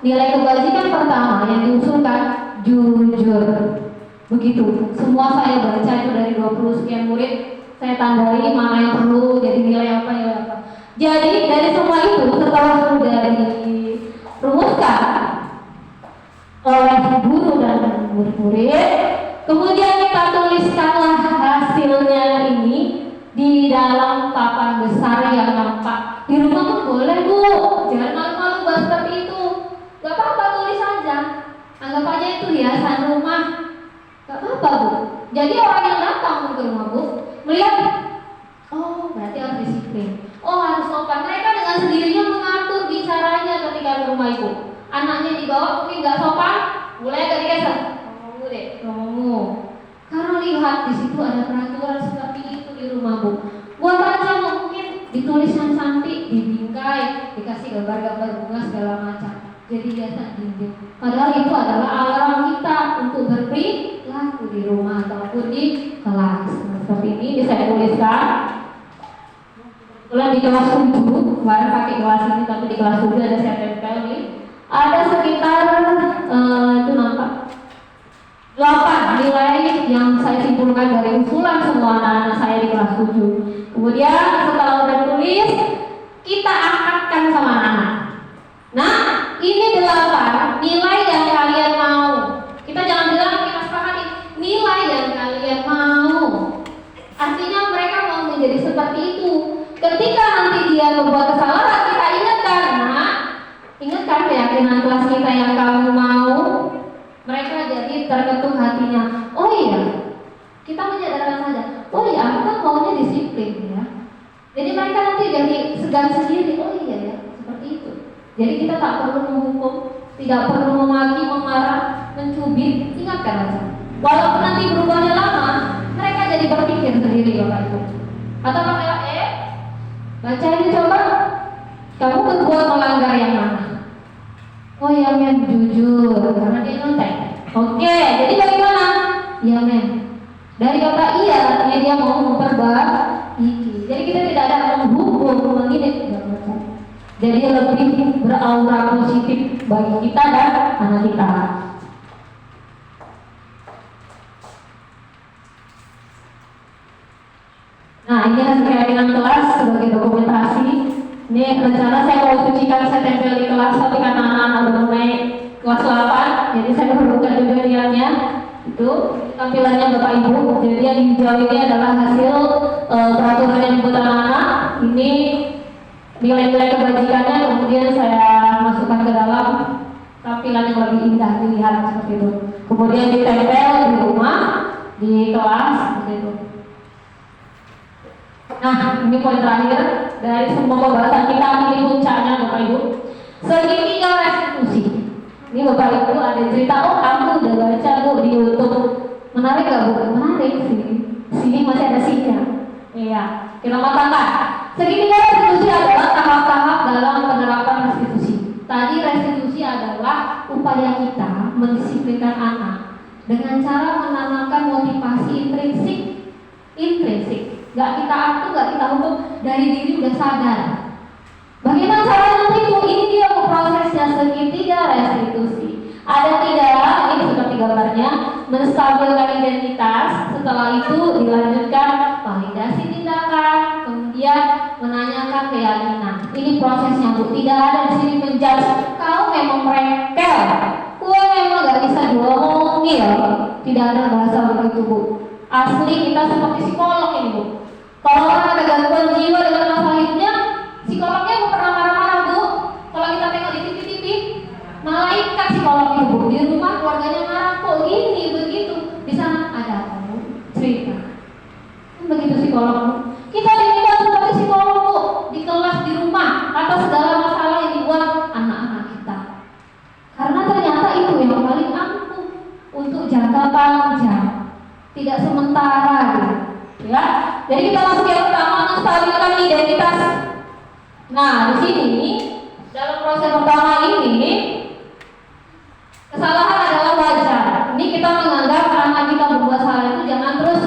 S1: nilai kebajikan pertama yang diusulkan jujur. Begitu. Semua saya baca itu dari 20 sekian murid, saya tandai mana yang perlu jadi nilai apa. Jadi dari semua itu setelah sudah dirumuskan oleh guru dan murid-murid, kemudian kita tuliskanlah hasilnya ini di dalam papan besar yang nampak. Di rumah pun boleh Bu, jangan malu-malu bahas seperti itu. Gak apa-apa, tulis saja. Anggap aja itu hiasan rumah. Gak apa-apa Bu. Jadi orang yang datang ke rumah Bu melihat, oh berarti harus disiplin, oh harus sopan. Mereka dengan sendirinya mengatur bicaranya ketika di rumah itu. Anaknya dibawa mungkin gak sopan, mulai gak digeser. Ngomongmu deh, ngomongmu. Karena lihat di situ ada peraturan seperti itu di rumah Bu. Buat aja mungkin ditulis yang cantik, dibingkai, dikasih gambar-gambar bunga segala macam. jadi biasa junjung. Padahal itu adalah alarm kita untuk berperilaku di rumah ataupun di kelas. Nah, seperti ini saya tuliskan. Kebetulan di kelas 7, kemarin pakai kelas ini, tapi di kelas 7 ada saya tempel nih. Ada sekitar itu nampak 8 nilai yang saya simpulkan dari usulan semua anak-anak saya di kelas 7. Kemudian setelah udah tulis, kita angkatkan sama anak-anak. Nah, ini 8 nilai yang kalian mau. Kita jangan bilang kita sepakati nilai yang kalian mau. Artinya mereka mau menjadi seperti itu. Ketika nanti dia membuat kesalahan, kita ingatkan, nah, ingatkan keyakinan kelas kita yang kamu mau. Mereka jadi terketuk hatinya. Oh iya, kita menyadarkan saja. Oh iya, aku kan maunya disiplin ya. Jadi mereka nanti jadi segan sendiri. Oh iya ya, seperti itu. Jadi kita tak perlu menghukum, tidak perlu memaki, memarah, mencubit. Ingatkan aja. Walaupun nanti berubahnya lama, mereka jadi berpikir sendiri Bapak Ibu. Atau kayak baca ini coba, kamu berbuat melanggar yang mana? Oh ya men, jujur, karena dia nyontek. Oke, jadi bagaimana? Ya men, dari kata iya, artinya dia mau memperbaiki. Jadi kita tidak ada menghukum, mengingat. Jadi lebih beraura positif bagi kita dan anak kita. Nah, ini hasil keyakinan kelas sebagai dokumentasi. Ini rencana saya mau cucikan, saya tempel di kelas, tapi karena anak-anak udah mulai kelas 8, jadi saya perlukan juga nilainya. Itu tampilannya Bapak Ibu. Jadi yang hijau ini adalah hasil peraturan yang dibuat anak-anak. Ini nilai-nilai kebajikannya, kemudian saya masukkan ke dalam tampilan yang lebih indah dilihat seperti itu. Kemudian ditempel di rumah, di kelas, seperti itu. Nah, ini poin terakhir dari semua pembahasan kita, ini puncaknya Bapak Ibu. Segitiga restitusi. Ini Bapak Ibu ada cerita, oh aku udah baca Bu di YouTube. Menarik gak Bu? Menarik sih. Sini masih ada sihnya. Iya, kita matangkan. Segitiga restitusi adalah tahap-tahap dalam penerapan restitusi. Tadi restitusi adalah upaya kita mendisiplinkan anak dengan cara menanamkan motivasi intrinsik. Gak kita atur, gak kita hukum, dari diri udah sadar. Bagaimana caranya itu? Ini dia prosesnya segitiga restitusi. Ada tidak, ini seperti gambarnya, menstabilkan identitas. Setelah itu dilanjutkan validasi tindakan, kemudian menanyakan keyakinan. Ini prosesnya Bu. Tidak ada di sini menjudge. Kau memang merengkel, kau memang gak bisa diomongin. Tidak ada bahasa begitu Bu. Asli kita seperti psikolog ini Bu. Kalau orang ada gangguan jiwa dengan masalah hidupnya, psikolognya Bu pernah marah-marah Bu. Kalau kita tengok di TV, malaikat psikolog itu Bu. Di rumah keluarganya marah, kok gini begitu. Di sana ada apa Bu? Cerita. Begitu psikolog Bu. Kita diminta seperti psikolog Bu. Di kelas, di rumah, atas segala masalah yang dibuat anak-anak kita. Karena ternyata itu yang paling ampuh untuk jangka panjang. Tidak sementara gitu. Ya, jadi kita masuk yang pertama, menstabilkan identitas. Nah, di sini dalam proses pertama ini kesalahan adalah wajar. Ini kita menganggap anak kita berbuat salah itu jangan terus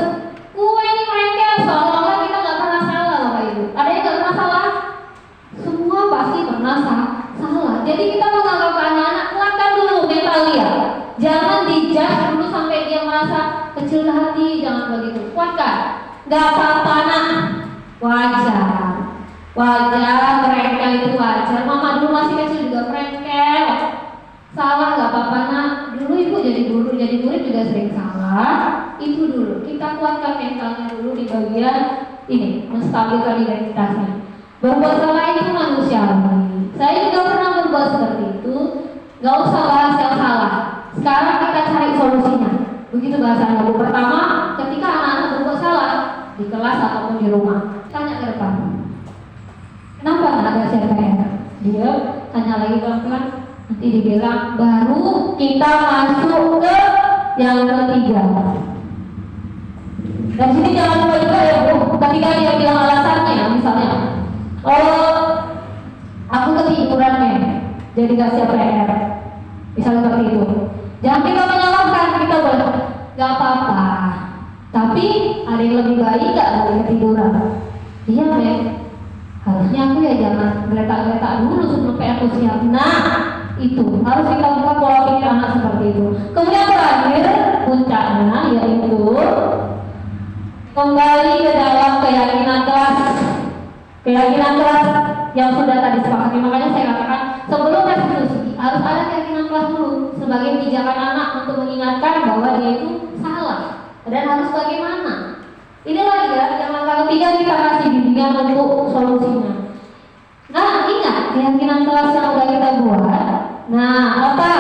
S1: kue ini merengkel seolah-olah kita nggak pernah salah Bapak Ibu. Ada yang nggak pernah salah? Semua pasti pernah salah. Jadi kita menganggap anak-anak kuatkan dulu mental dia. Jangan dijudge dulu sampai dia merasa kecil hati, jangan begitu. Kuatkan. Gak apa-apa nak, wajar merengkel itu wajar. Mama dulu masih kecil juga merengkel, salah gak apa-apa nak. Dulu ibu jadi guru, jadi murid juga sering salah. Itu dulu, kita kuatkan mentalnya dulu di bagian ini, menstabilkan identitasnya. Berbuat salah itu manusiawi. Saya juga pernah berbuat seperti itu. Gak usah bahas yang salah. Sekarang kita cari solusinya. Begitu bahasanya Bu. Pertama, ketika anak-anak berbuat salah di kelas ataupun di rumah, tanya ke depan, kenapa nggak ada CPR? Dia tanya lagi pelan-pelan, nanti dibilang baru kita masuk ke yang ketiga. Dan sini jangan lupa juga ya Bu, ketika dia bilang alasannya, misalnya, oh aku ketiduran nih, jadi gak siap PR. Misalnya seperti itu. Jangan kita menyalahkan, kita boleh gak apa-apa. Tapi ada yang lebih baik gak dari ketiduran? Iya Mek, harusnya aku ya jangan geletak-geletak dulu sebelum PR aku siap. Nah, itu harus kita buka pola pikir anak seperti itu. Kemudian terakhir, puncaknya yaitu kembali ke dalam keyakinan kelas yang sudah tadi sepakati. Makanya saya katakan sebelum restitusi harus ada keyakinan kelas dulu sebagai pijakan anak untuk mengingatkan bahwa dia itu salah dan harus bagaimana. Inilah ya yang langkah ketiga kita kasih bimbingan untuk solusinya. Nah, ingat keyakinan kelas yang udah kita buat. Nah, apa?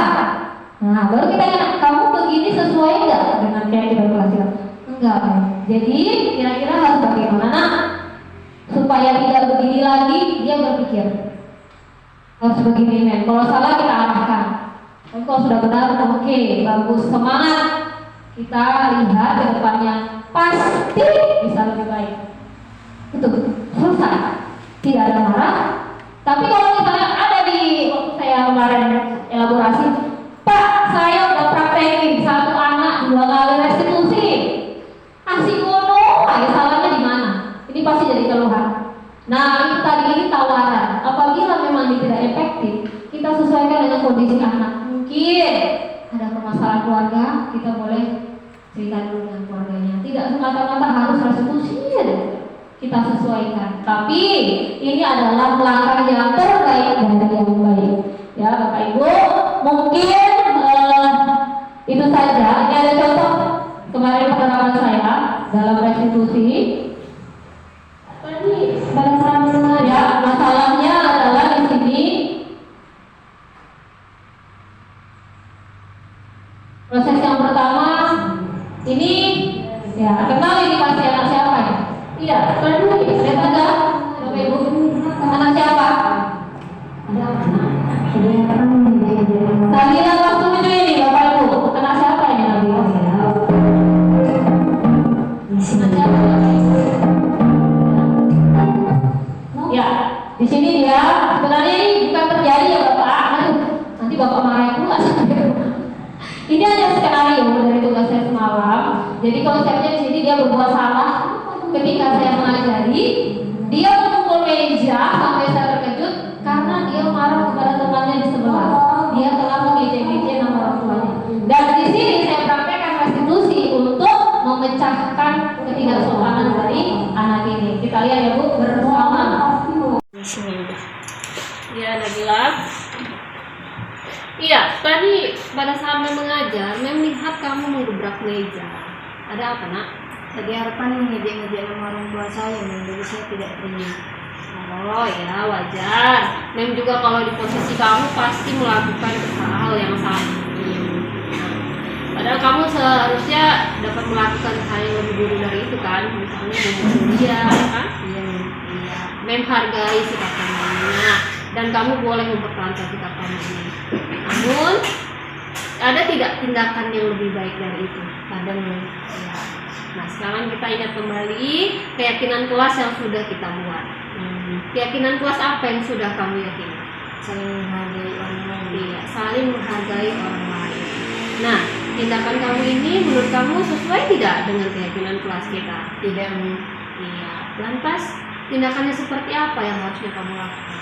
S1: Nah, baru kita ingat, kamu begini sesuai nggak dengan keyakinan kelas kita? Enggak. Jadi kira-kira harus bagaimana? Nah, supaya tidak begini lagi, dia berpikir harus begini men. Kalau salah kita arahkan. Dan kalau sudah benar, oke, bagus, semangat. Kita lihat ke depannya, pasti bisa lebih baik. Itu selesai. Tidak ada marah. Tapi kalau misalnya ada di waktu saya kemarin elaborasi, Pak, saya udah praktekin 1 anak 2 kali restitusi. Asik ngono, salahnya di mana? Ini pasti jadi keluhan. Nah, itu tadi ini tawaran. Apabila memang ini tidak efektif, kita sesuaikan dengan kondisi anak. Mungkin ada permasalahan keluarga, kita boleh cerita dulu dengan keluarganya. Tidak semata-mata harus restitusi. Kita sesuaikan. Tapi ini adalah langkah yang terbaik dari yang baik. Ya, Bapak Ibu, mungkin itu saja. Ini ada contoh kemarin pengalaman saya dalam restitusi. Tadi pada saat ya, masalahnya adalah di sini proses yang pertama ini ya kenal ini pasti anak siapa ya? Iya, dulu lihat ada Bapak Ibu anak siapa? Ada Nabila waktu itu ini Bapak Ibu anak siapa ini Nabila? Ya, di sini dia sebenarnya ini bukan terjadi ya Bapak. Aduh, nanti Bapak marah pula. Ini hanya skenario dari tugas saya semalam. Jadi konsepnya di sini dia berbuat salah. Ketika saya mengajari, dia memukul meja sampai saya terkejut karena dia marah kepada temannya di sebelah. Dia telah mengejek-ejek nama orang tuanya. Dan di sini saya praktekkan restitusi untuk memecahkan ketidaksopanan dari anak ini. Kita lihat ya Bu bersama.
S3: Ya Nabila. Iya, tadi pada saat mengajar, melihat kamu menggebrak meja. Ada apa nak?
S4: Tadi harapan mengejek-ngejek nama orang tua saya, jadi saya tidak terima.
S3: Oh ya wajar. Mem juga kalau di posisi kamu pasti melakukan hal yang sama. Padahal kamu seharusnya dapat melakukan hal yang lebih dulu dari itu kan, misalnya memukul dia, kan? Iya. Mem hargai sikap kamu, dan kamu boleh mempertahankan sikap kamu ini. Namun ada tidak tindakan yang lebih baik dari itu? Kadang ya. Nah sekarang kita ingat kembali keyakinan kelas yang sudah kita buat. Keyakinan kelas apa yang sudah kamu yakini?
S4: Saling menghargai orang lain.
S3: Iya, saling menghargai orang lain. Nah, tindakan kamu ini menurut kamu sesuai tidak dengan keyakinan kelas kita?
S4: Tidak.
S3: Iya. Lantas tindakannya seperti apa yang harusnya kamu lakukan?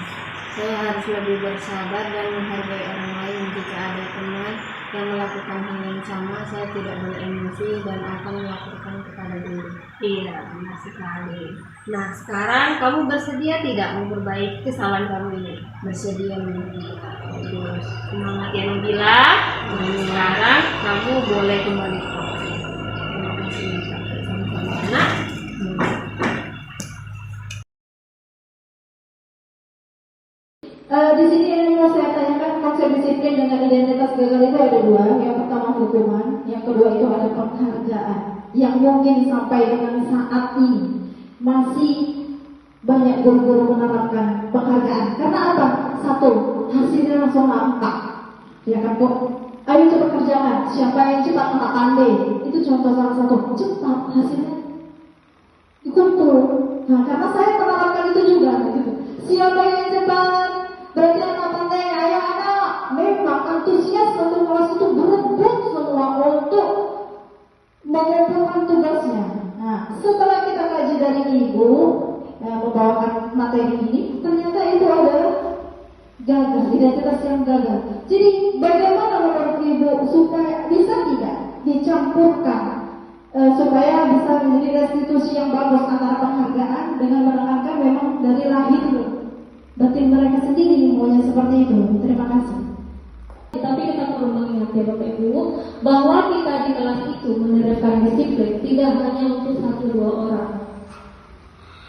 S4: Saya harus lebih bersabar dan menghargai orang lain. Jika ada teman yang melakukan hal yang sama, saya tidak beremosi dan akan melakukan kepada diri.
S3: Iya, benar sekali. Nah, sekarang kamu bersedia tidak memperbaiki kesalahan kamu ini?
S4: Bersedia
S3: Terus semangat ya Nabila. Sekarang kamu boleh kembali ke kelas.
S4: Terima kasih. Sama-sama.
S3: Nah,
S5: Di sini yang mau saya tanyakan, konsep disiplin dengan identitas gagal itu ada 2. Yang pertama hukuman, yang kedua itu ada penghargaan. Yang mungkin sampai dengan saat ini masih banyak guru-guru menerapkan penghargaan. Karena apa? 1, hasilnya langsung nampak. Ya kan Bu? Ayo cepat kerjakan. Siapa yang cepat tak pandai. Itu contoh salah satu. Cepat hasilnya dikumpul. Nah, karena saya menerapkan itu juga. Gitu. Siapa yang cepat berarti anak pandai, ayo anak komunitas yang gagal. Jadi bagaimana menurut Ibu supaya bisa tidak dicampurkan supaya bisa menjadi restitusi yang bagus antara penghargaan dengan menekankan memang dari lahir batin mereka sendiri maunya seperti itu. Terima kasih.
S1: Tapi kita perlu mengingat ya Bapak Ibu bahwa kita di kelas itu menerapkan disiplin tidak hanya untuk 1-2 orang.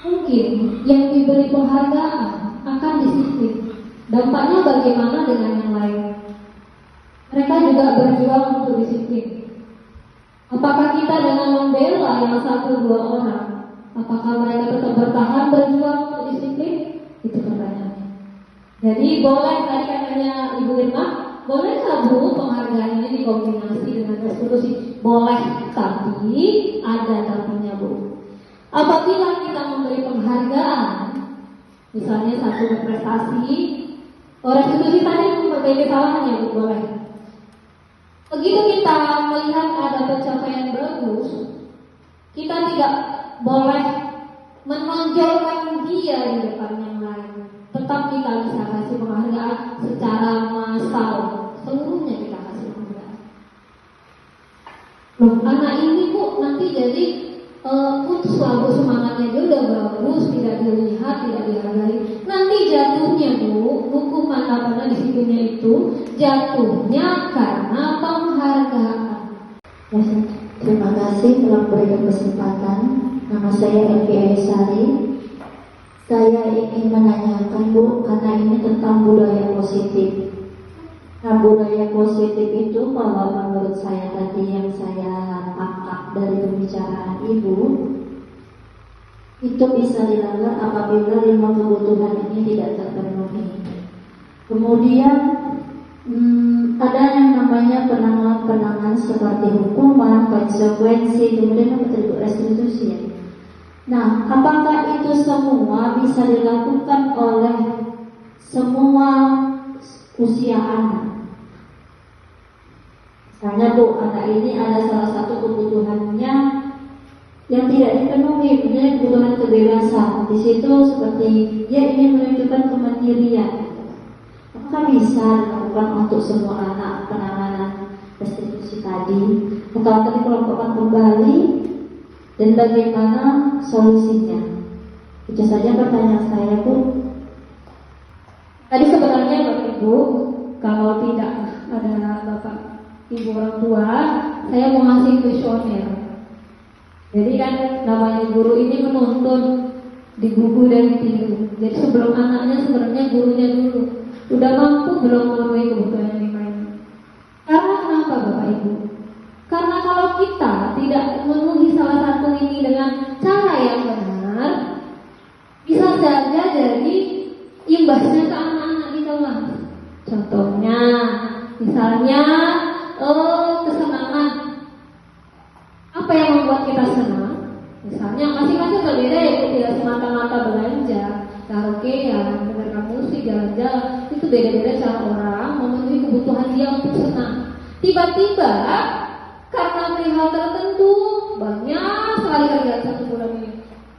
S1: Mungkin yang diberi penghargaan akan disiplin. Dampaknya bagaimana dengan yang lain? Mereka juga berjuang untuk disiplin. Apakah kita dengan membela yang 1-2 orang, apakah mereka tetap bertahan berjuang untuk disiplin? Itu pertanyaannya. Jadi boleh tadi katanya Ibu Irma, boleh nggak Bu penghargaan ini dikombinasi dengan restitusi? Boleh, tapi ada tapinya Bu. Apabila kita memberi penghargaan, misalnya satu prestasi, restitusi tadi memperbaiki kesalahannya Bu, boleh. Begitu kita melihat ada pencapaian bagus, kita tidak boleh menonjolkan dia di depan yang lain. Tetap kita bisa kasih penghargaan secara massal, seluruhnya kita kasih penghargaan. Loh, anak ini Bu nanti jadi putus lagu semangatnya dia udah bagus, tidak dilihat, tidak dihargai. Nanti jatuhnya Bu, hukuman apa disiplinnya itu jatuhnya karena penghargaan.
S6: Terima kasih telah memberikan kesempatan. Nama saya Elvi Elisari. Saya ingin menanyakan Bu, karena ini tentang budaya positif. Nah, budaya positif itu kalau menurut saya tadi yang saya tangkap dari pembicaraan Ibu, itu bisa dilanggar apabila 5 kebutuhan ini tidak terpenuhi. Kemudian ada yang namanya penanganan seperti hukuman, konsekuensi, kemudian apa tadi restitusi ya. Nah, apakah itu semua bisa dilakukan oleh semua usia anak? Misalnya Bu, anak ini ada salah satu kebutuhannya yang tidak dipenuhi, misalnya kebutuhan kebebasan. Di situ seperti dia ingin menunjukkan kemandirian. Apakah bisa dilakukan untuk semua anak penanganan restitusi tadi? Atau dikelompokkan kembali? Dan bagaimana solusinya? Itu saja pertanyaan saya Bu.
S1: Tadi sebenarnya Bapak Ibu, kalau tidak ada Bapak Ibu orang tua, saya mau ngasih kuesioner. Jadi kan namanya guru ini menuntun di buku dan ditiru. Jadi sebelum anaknya sebenarnya gurunya dulu udah mampu belum memenuhi kebutuhan yang lain. Karena kenapa Bapak Ibu? Karena kalau kita tidak memenuhi salah satu ini dengan cara yang benar, bisa saja jadi imbasnya ke anak-anak di kelas. Contohnya, misalnya kesenangan. Apa yang membuat kita senang? Misalnya masing-masing berbeda ya, tidak semata-mata belanja, karaokean, mendengarkan musik, jalan-jalan. Itu beda-beda cara orang memenuhi kebutuhan dia untuk senang. Tiba-tiba karena melihat hal tertentu banyak sekali kerjaan satu bulan ini.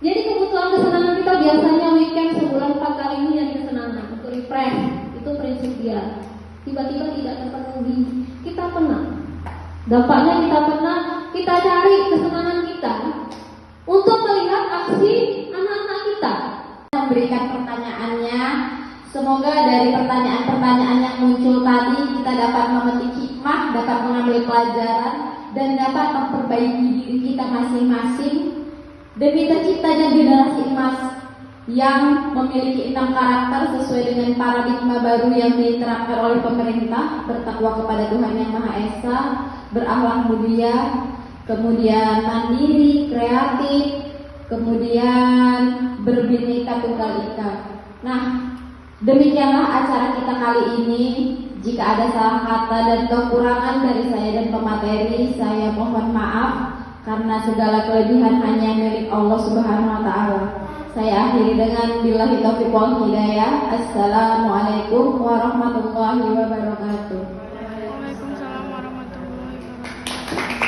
S1: Jadi kebutuhan kesenangan kita biasanya weekend sebulan 4 kali ini yang kesenangan untuk refresh. Itu prinsip dia. Tiba-tiba tidak terpenuhi, kita penat. Dampaknya kita penat, kita cari kesenangan kita untuk melihat aksi anak-anak kita.
S5: Memberikan pertanyaannya, semoga dari pertanyaan-pertanyaan yang muncul tadi kita dapat memetik hikmah, dapat mengambil pelajaran, dan dapat memperbaiki diri kita masing-masing demi terciptanya generasi emas yang memiliki 6 karakter sesuai dengan paradigma baru yang diterapkan oleh pemerintah: bertakwa kepada Tuhan Yang Maha Esa, berakhlak mulia, kemudian mandiri, kreatif, kemudian berbineka tunggal ika. Nah, demikianlah acara kita kali ini. Jika ada salah kata dan kekurangan dari saya dan pemateri, saya mohon maaf karena segala kelebihan hanya milik Allah Subhanahu wa taala. Saya akhiri dengan billahi taufiq wal hidayah. Assalamualaikum warahmatullahi wabarakatuh.
S4: Waalaikumsalam warahmatullahi wabarakatuh.